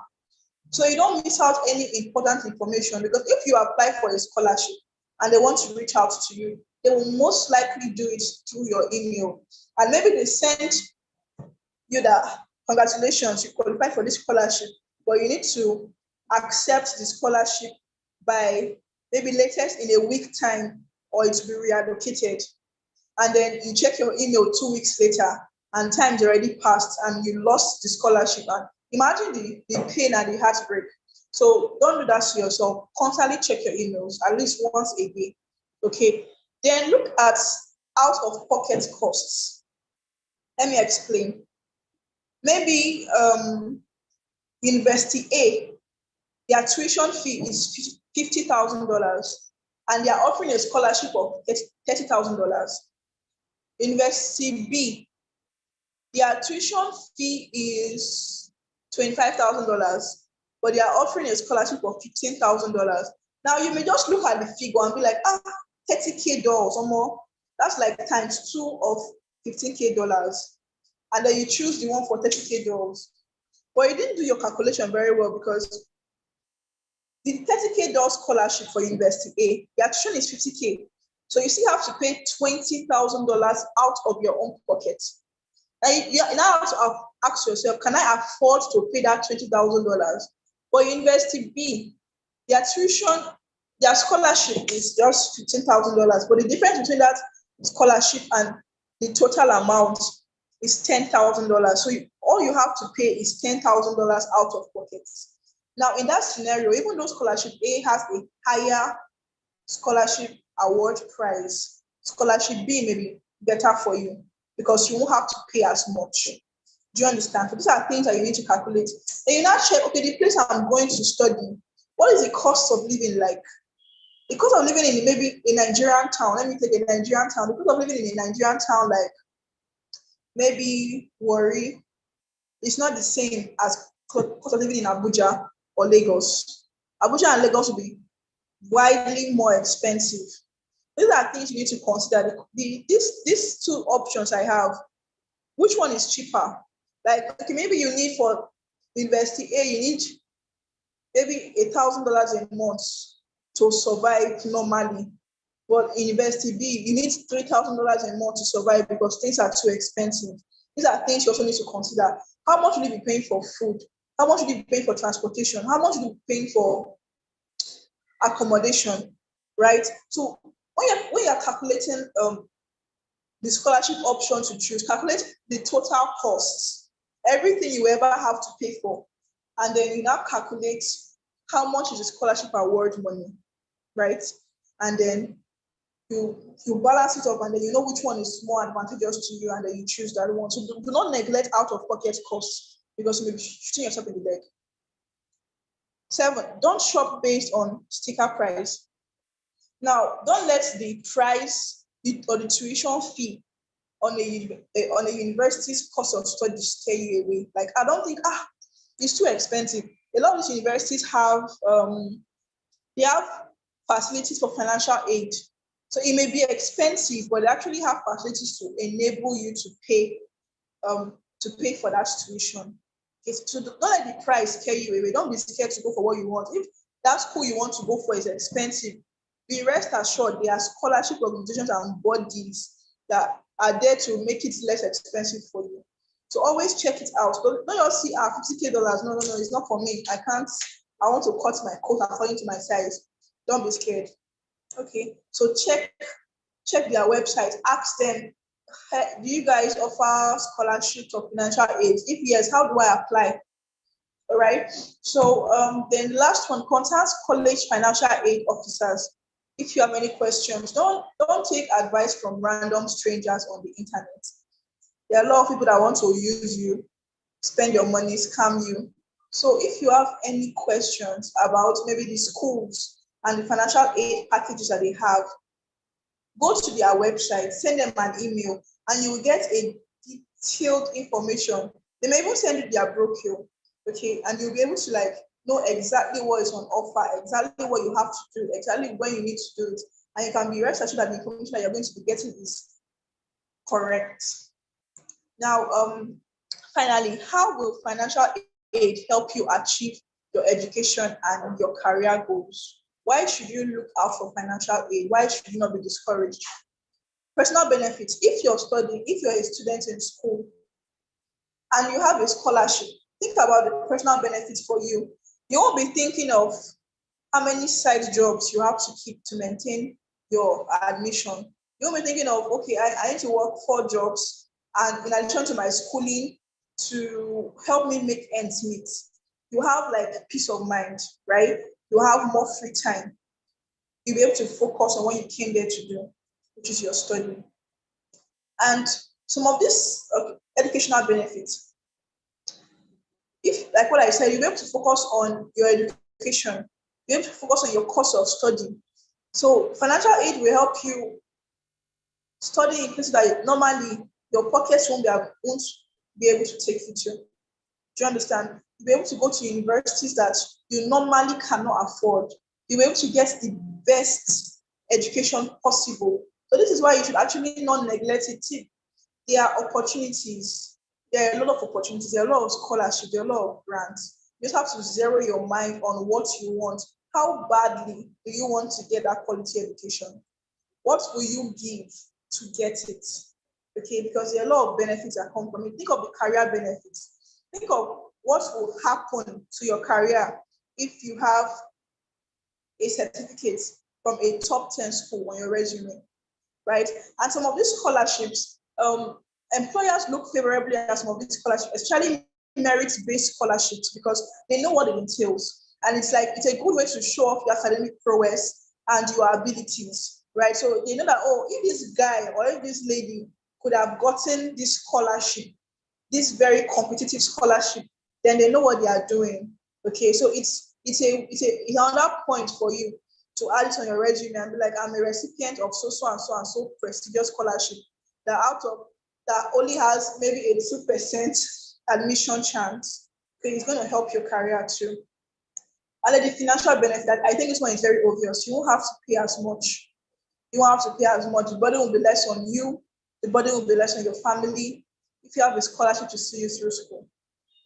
So you don't miss out any important information, because if you apply for a scholarship and they want to reach out to you, they will most likely do it through your email. And maybe they send you that, congratulations, you qualify for this scholarship, but you need to accept the scholarship by maybe latest in a week time, or it will be reallocated. And then you check your email 2 weeks later and time's already passed and you lost the scholarship. And imagine the pain and the heartbreak. So don't do that to yourself. Constantly check your emails at least once a day. Okay. Then look at out of pocket costs. Let me explain. Maybe University A, their tuition fee is $50,000 and they are offering a scholarship of $30,000. University B, their tuition fee is $25,000, but they are offering a scholarship of $15,000. Now you may just look at the figure and be like, $30K or more. That's like times 2 of $15K, and then you choose the one for $30K. But you didn't do your calculation very well, because the $30K scholarship for University A, the tuition is $50K. So you still have to pay $20,000 out of your own pocket. Now you now have to ask yourself, can I afford to pay that $20,000? For University B, their tuition, their scholarship is just $15,000, but the difference between that scholarship and the total amount is $10,000. So all you have to pay is $10,000 out of pocket. Now in that scenario, even though scholarship A has a higher scholarship award price, scholarship B may be better for you because you won't have to pay as much. Do you understand? So these are things that you need to calculate. Then you now check, okay, the place I'm going to study, what is the cost of living like? The cost of living in maybe a Nigerian town, let me take a Nigerian town, the cost of living in a Nigerian town like maybe Warri, is not the same as cost of living in Abuja or Lagos. Abuja and Lagos will be widely more expensive. These are things you need to consider. These two options I have, which one is cheaper? Like, okay, maybe you need for University A, you need maybe $1,000 a month to survive normally. But in University B, you need $3,000 a month to survive because things are too expensive. These are things you also need to consider. How much will you be paying for food? How much will you be paying for transportation? How much will you be paying for accommodation, right? So when you're calculating the scholarship option to choose, calculate the total costs, everything you ever have to pay for, and then you now calculate how much is the scholarship award money, right? And then you balance it up, and then you know which one is more advantageous to you, and then you choose that one. So do not neglect out of pocket costs, because you may be shooting yourself in the leg. 7, don't shop based on sticker price. Now, don't let the price or the tuition fee on a university's cost of study scare you away. Like, I don't think, it's too expensive. A lot of these universities have They have facilities for financial aid. So it may be expensive, but they actually have facilities to enable you to pay for that tuition. Okay, so don't let the price scare you away. Don't be scared to go for what you want. If that school you want to go for is expensive, be rest assured there are scholarship organizations and bodies that are there to make it less expensive for you. So always check it out. Don't just see $50K. No, it's not for me. I can't. I want to cut my coat according to my size. Don't be scared. Okay, so check their website. Ask them, hey, do you guys offer scholarships or financial aid? If yes, how do I apply? All right. So then last one, contact college financial aid officers. If you have any questions, don't take advice from random strangers on the internet. There are a lot of people that want to use you, spend your money, scam you. So if you have any questions about maybe the schools and the financial aid packages that they have, go to their website, send them an email, and you will get a detailed information. They may even send you their brochure, okay, and you'll be able to know exactly what is on offer, exactly what you have to do, exactly when you need to do it, and you can be rest assured that the information that you're going to be getting is correct. Now, finally, how will financial aid help you achieve your education and your career goals? Why should you look out for financial aid? Why should you not be discouraged? Personal benefits. If you're studying, if you're a student in school and you have a scholarship, think about the personal benefits for you. You won't be thinking of how many side jobs you have to keep to maintain your admission. You won't be thinking of, okay, I need to work 4 jobs and in addition to my schooling to help me make ends meet. You have peace of mind, right? You have more free time. You'll be able to focus on what you came there to do, which is your study. And some of these educational benefits, if like what I said, you'll be able to focus on your education, you'll be able to focus on your course of study. So financial aid will help you study in places that normally your pockets won't be able to take you to. Do you understand? You'll be able to go to universities that you normally cannot afford. You'll be able to get the best education possible. So this is why you should actually not neglect it. There are opportunities. There are a lot of opportunities. There are a lot of scholarships. There are a lot of grants. You just have to zero your mind on what you want. How badly do you want to get that quality education? What will you give to get it? Okay, because there are a lot of benefits that come from it. Think of the career benefits. Think of what will happen to your career if you have a certificate from a top 10 school on your resume, right? And some of these scholarships, employers look favorably at some of these scholarships, especially merit-based scholarships, because they know what it entails. And it's a good way to show off your academic prowess and your abilities, right? So they know that, if this guy or if this lady could have gotten this scholarship, this very competitive scholarship, then they know what they are doing. Okay, so it's another point for you to add it on your resume and be like, I'm a recipient of so and so and so prestigious scholarship that only has maybe a 2% admission chance. Okay, it's going to help your career too. And then the financial benefit, I think this one is very obvious. You won't have to pay as much. You won't have to pay as much. The burden will be less on you. The burden will be less on your family if you have a scholarship to see you through school.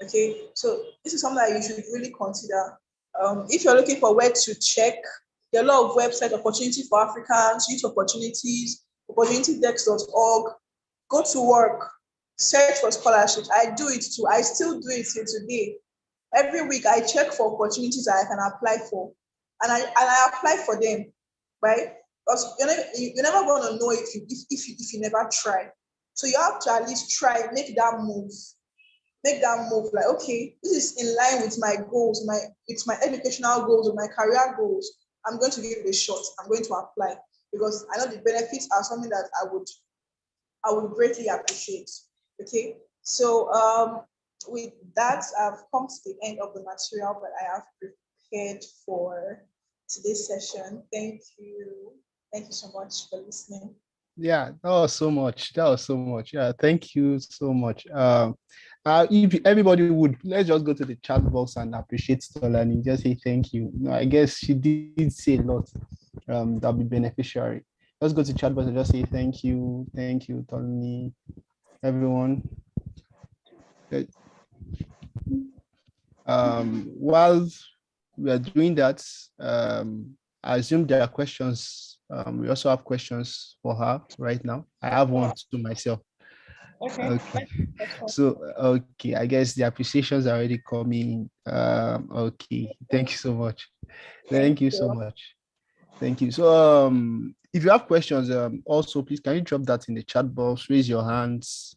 Okay, so this is something that you should really consider. If you're looking for where to check, there are a lot of websites, Opportunity for Africans, Youth Opportunities, opportunitydex.org. Go to work, search for scholarships. I do it too. I still do it till today. Every week I check for opportunities that I can apply for, and I apply for them, right? Because you're never going to know if you never try. So you have to at least try, make that move. Like, okay, this is in line with my goals, with my educational goals, with my career goals. I'm going to give it a shot. I'm going to apply because I know the benefits are something that I would greatly appreciate. Okay, so with that, I've come to the end of the material that I have prepared for today's session. Thank you so much for listening. Yeah, that was so much. That was so much. Yeah, thank you so much. If everybody would, let's just go to the chat box and appreciate Stolani. Just say thank you. No, I guess she did say a lot. That'll be beneficiary. Let's go to chat box and just say thank you, Tolani, everyone. While we are doing that, I assume there are questions. We also have questions for her right now. I have one to myself. Okay. So, okay, I guess the appreciations are already coming. Okay, thank you so much. Thank you so much. Thank you. So, if you have questions, also please can you drop that in the chat box? Raise your hands.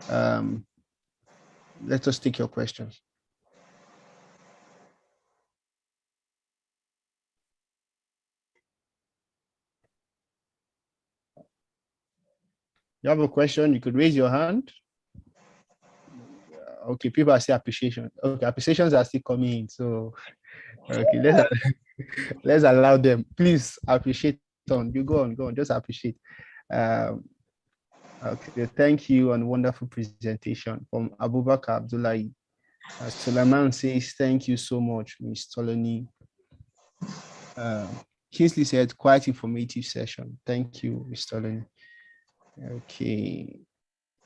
Let us take your questions. You have a question, you could raise your hand. Okay, people are saying appreciation. Okay, appreciations are still coming in. So, okay, let's allow them. Please appreciate on. You go on, just appreciate. Okay, thank you and wonderful presentation from Abubakar Abdullahi. Suleiman says, thank you so much, Ms. Tolani. Kingsley said, quite informative session. Thank you, Ms. Tolani. Okay,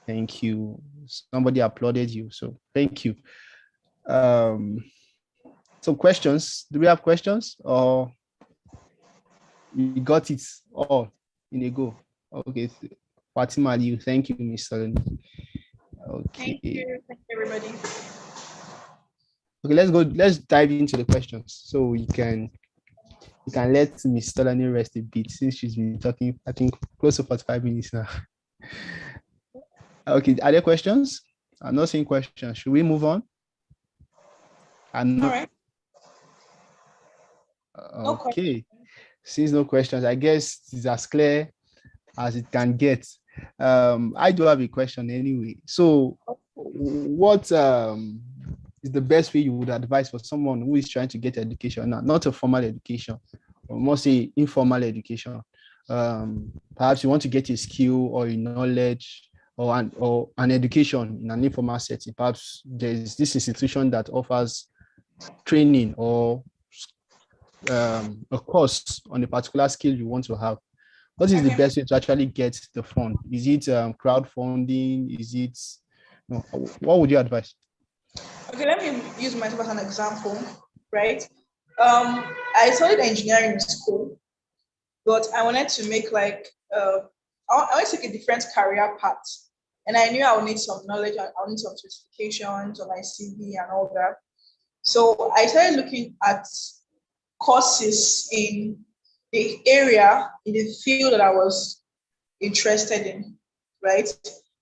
thank you. Somebody applauded you, so thank you. So questions, do we have questions or you got it all in a go? Okay, Fatima Liu, thank you, Ms. Tolani. Okay. Thank you, everybody. Okay, let's dive into the questions. So you can let Ms. Tolani rest a bit since she's been talking, I think, close to 45 minutes now. Okay, are there questions? I'm not seeing questions. Should we move on? All right. Okay. Since no questions, I guess it's as clear as it can get. I do have a question anyway. So what is the best way you would advise for someone who is trying to get education now, not a formal education, or more say informal education? Perhaps you want to get a skill or a knowledge or an education in an informal setting. Perhaps there's this institution that offers training or a course on a particular skill you want to have. What is the best way to actually get the fund? Is it crowdfunding? Is it, no, what would you advise? Okay, let me use myself as an example, right? I studied engineering in school, but I wanted to make I wanted to take a different career path. And I knew I would need some knowledge, I would need some certifications on my CV and all that. So I started looking at courses in the area, in the field that I was interested in, right?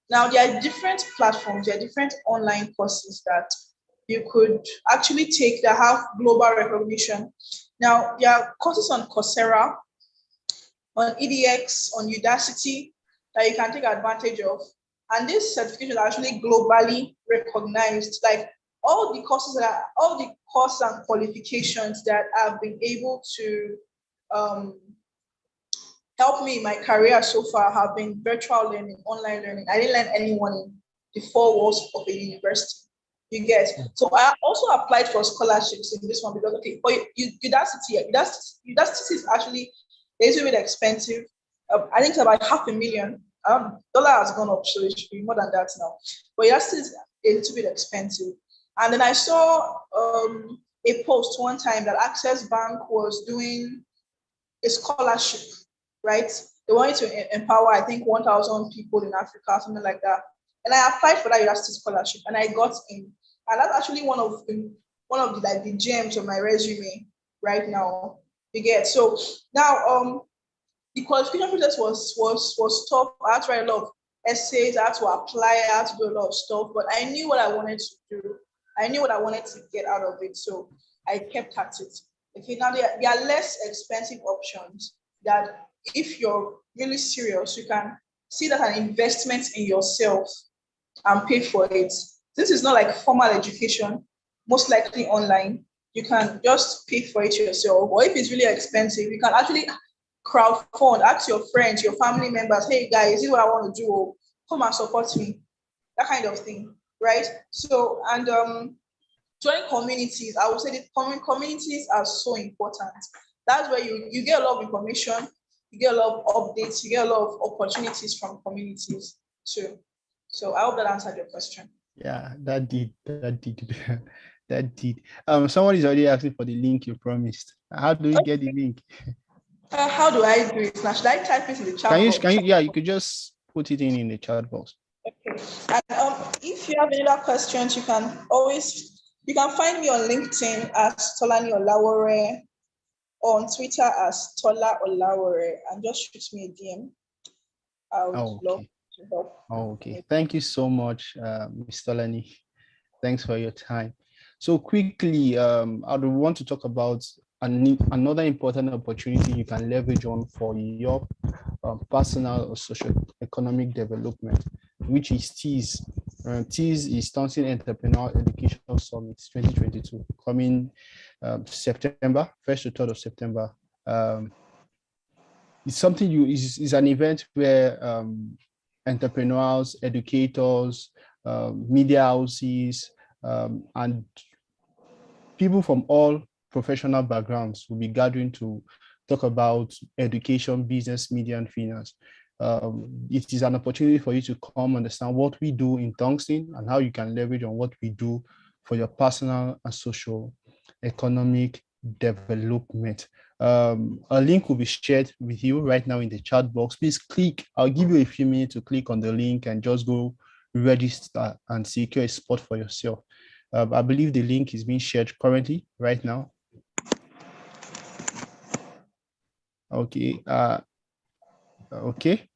Now, there are different platforms, there are different online courses that you could actually take that have global recognition. Now, there are courses on Coursera, on EDX, on Udacity that you can take advantage of. And these certifications are actually globally recognized. Like all the courses and qualifications that I've been able to help me in my career so far have been virtual learning, online learning. I didn't learn anyone in the four walls of a university. You get. So I also applied for scholarships in this one because Udacity is actually a little bit expensive. I think it's about $500,000. Dollar has gone up, so it should be more than that now. But Udacity is a little bit expensive. And then I saw a post one time that Access Bank was doing a scholarship, right? They wanted to empower, I think, 1,000 people in Africa, something like that. And I applied for that Udacity scholarship, and I got in. And that's actually one of the gems of my resume right now. You get. So now the qualification process was tough. I had to write a lot of essays, I had to apply, I had to do a lot of stuff, but I knew what I wanted to do. I knew what I wanted to get out of it. So I kept at it. Okay, now there are less expensive options that if you're really serious, you can see that an investment in yourself and pay for it. This is not like formal education, most likely online. You can just pay for it yourself. Or if it's really expensive, you can actually crowdfund, ask your friends, your family members, hey guys, this is what I want to do. Oh, come and support me. That kind of thing, right? So, and join communities. I would say that communities are so important. That's where you get a lot of information, you get a lot of updates, you get a lot of opportunities from communities too. So I hope that answered your question. Yeah, that did. That did. Someone is already asking for the link you promised. How do we get the link? How do I do it now? Should I type it in the chat box? Can you? Yeah, you could just put it in the chat box. Okay. And if you have any other questions, you can find me on LinkedIn as Tolani Olawore, or on Twitter as Tola Olawore, and just shoot me a DM. I would love to help. Okay. Thank you so much, Ms. Tolani. Thanks for your time. So quickly, I would want to talk about another important opportunity you can leverage on for your personal or social economic development, which is TEAS. TEAS is Tongston Entrepreneur Education Summit 2022, coming September, 1st to 3rd of September. It's something is an event where entrepreneurs, educators, media houses, and people from all professional backgrounds will be gathering to talk about education, business, media, and finance. It is an opportunity for you to come understand what we do in Tongston and how you can leverage on what we do for your personal and social economic development. A link will be shared with you right now in the chat box. Please click. I'll give you a few minutes to click on the link and just go register and secure a spot for yourself. I believe the link is being shared currently right now. Okay. Okay.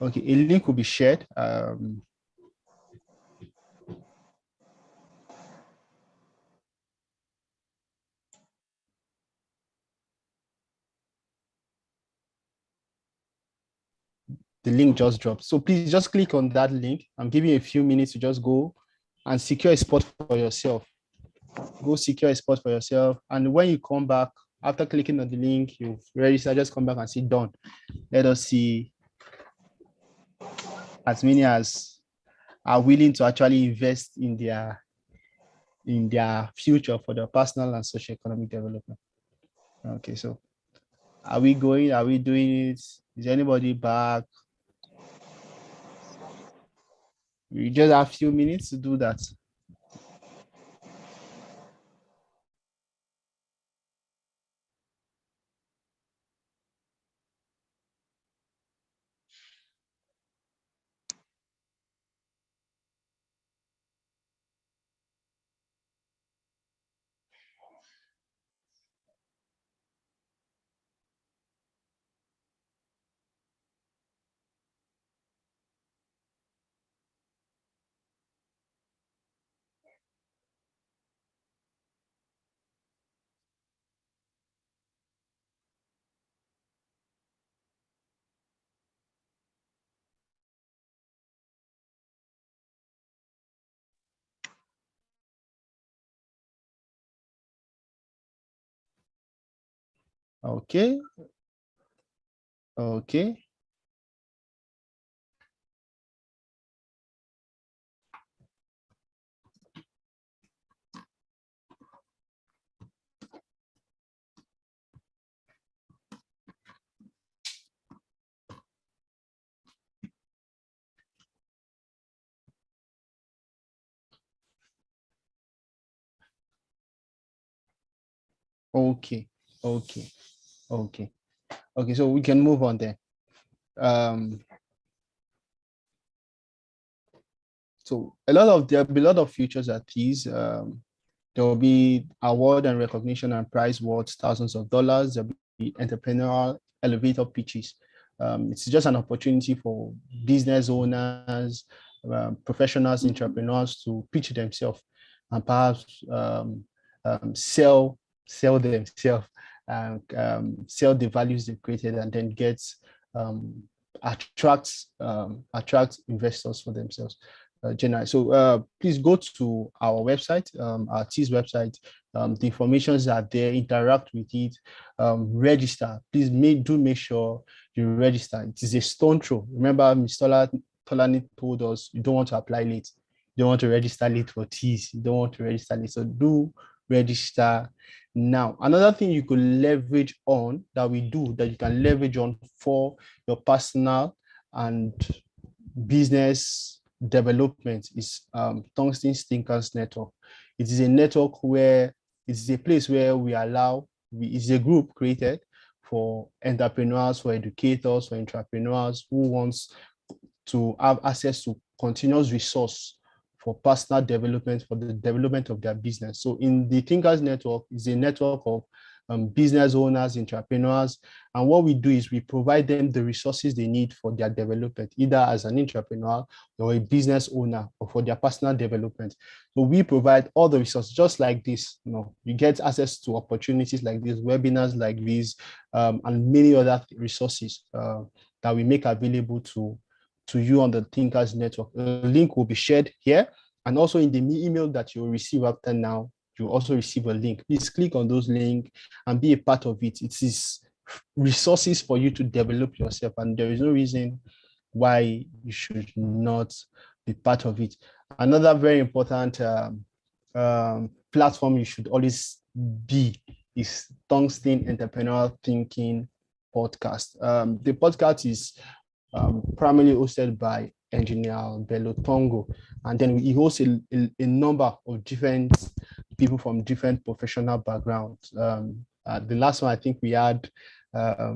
Okay. A link will be shared. The link just dropped. So please just click on that link. I'm giving you a few minutes to just go and secure a spot for yourself. Go secure a spot for yourself. And when you come back, after clicking on the link, you've registered, just come back and say done. Let us see as many as are willing to actually invest in their future for their personal and social economic development. Okay, so are we going? Are we doing it? Is anybody back? We just have a few minutes to do that. Okay. Okay. Okay. Okay. Okay. Okay. So we can move on then. So there'll be a lot of features at these. There will be award and recognition and prize worth thousands of dollars. There'll be entrepreneurial elevator pitches. It's just an opportunity for business owners, professionals, entrepreneurs to pitch themselves and perhaps sell themselves and sell the values they've created, and then attract investors for themselves. generally. So please go to our website, our T's website. The informations are there. Interact with it. Register. Please make sure you register. It is a stone throw. Remember, Mr. Tolani told us you don't want to apply late. You don't want to register late for T's. You don't want to register late. So do register now. Another thing you could leverage on that we do that you can leverage on for your personal and business development is Tongston Thinkers Network. It is a network where it's a place where it's a group created for entrepreneurs, for educators, for entrepreneurs who wants to have access to continuous resource for personal development, for the development of their business. So in the Thinkers Network is a network of business owners, entrepreneurs, and what we do is we provide them the resources they need for their development, either as an entrepreneur or a business owner or for their personal development. So we provide all the resources just like this. You get access to opportunities like this, webinars like these, and many other resources that we make available to you on the Thinkers Network. The link will be shared here, and also in the email that you will receive after now, you also receive a link. Please click on those links and be a part of it. It is resources for you to develop yourself, and there is no reason why you should not be part of it. Another very important platform you should always be is Tongston Entrepreneurial Thinking Podcast. The podcast is primarily hosted by Engineer Bello Tongo, and then he hosts a number of different people from different professional backgrounds. The last one I think we had a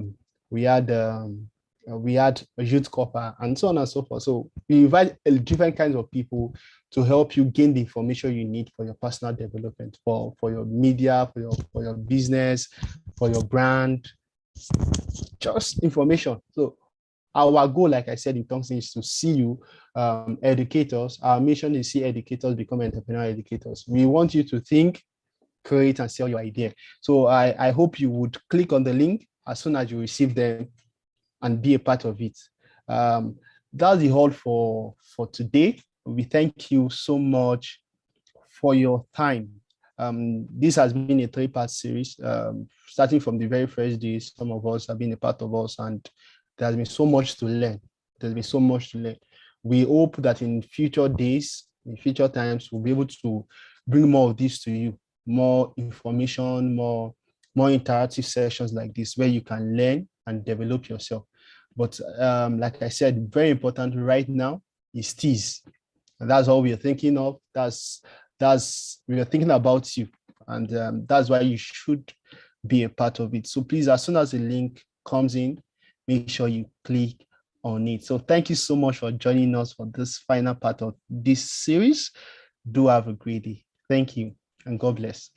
youth corper and so on and so forth. So we invite different kinds of people to help you gain the information you need for your personal development, for your media, for your business, for your brand, just information. So our goal, like I said in Tongston, is to see you educators. Our mission is see educators become entrepreneurial educators. We want you to think, create, and sell your idea. So I hope you would click on the link as soon as you receive them and be a part of it. That's the whole for today. We thank you so much for your time. This has been a 3-part series, starting from the very first day. Some of us have been a part of us, and there's been so much to learn. We hope that in future days, in future times, we'll be able to bring more of this to you, more information, more interactive sessions like this, where you can learn and develop yourself. But like I said, very important right now is T's. And that's all we are thinking of. We are thinking about you. And that's why you should be a part of it. So please, as soon as the link comes in, make sure you click on it. So thank you so much for joining us for this final part of this series. Do have a great day. Thank you, and God bless.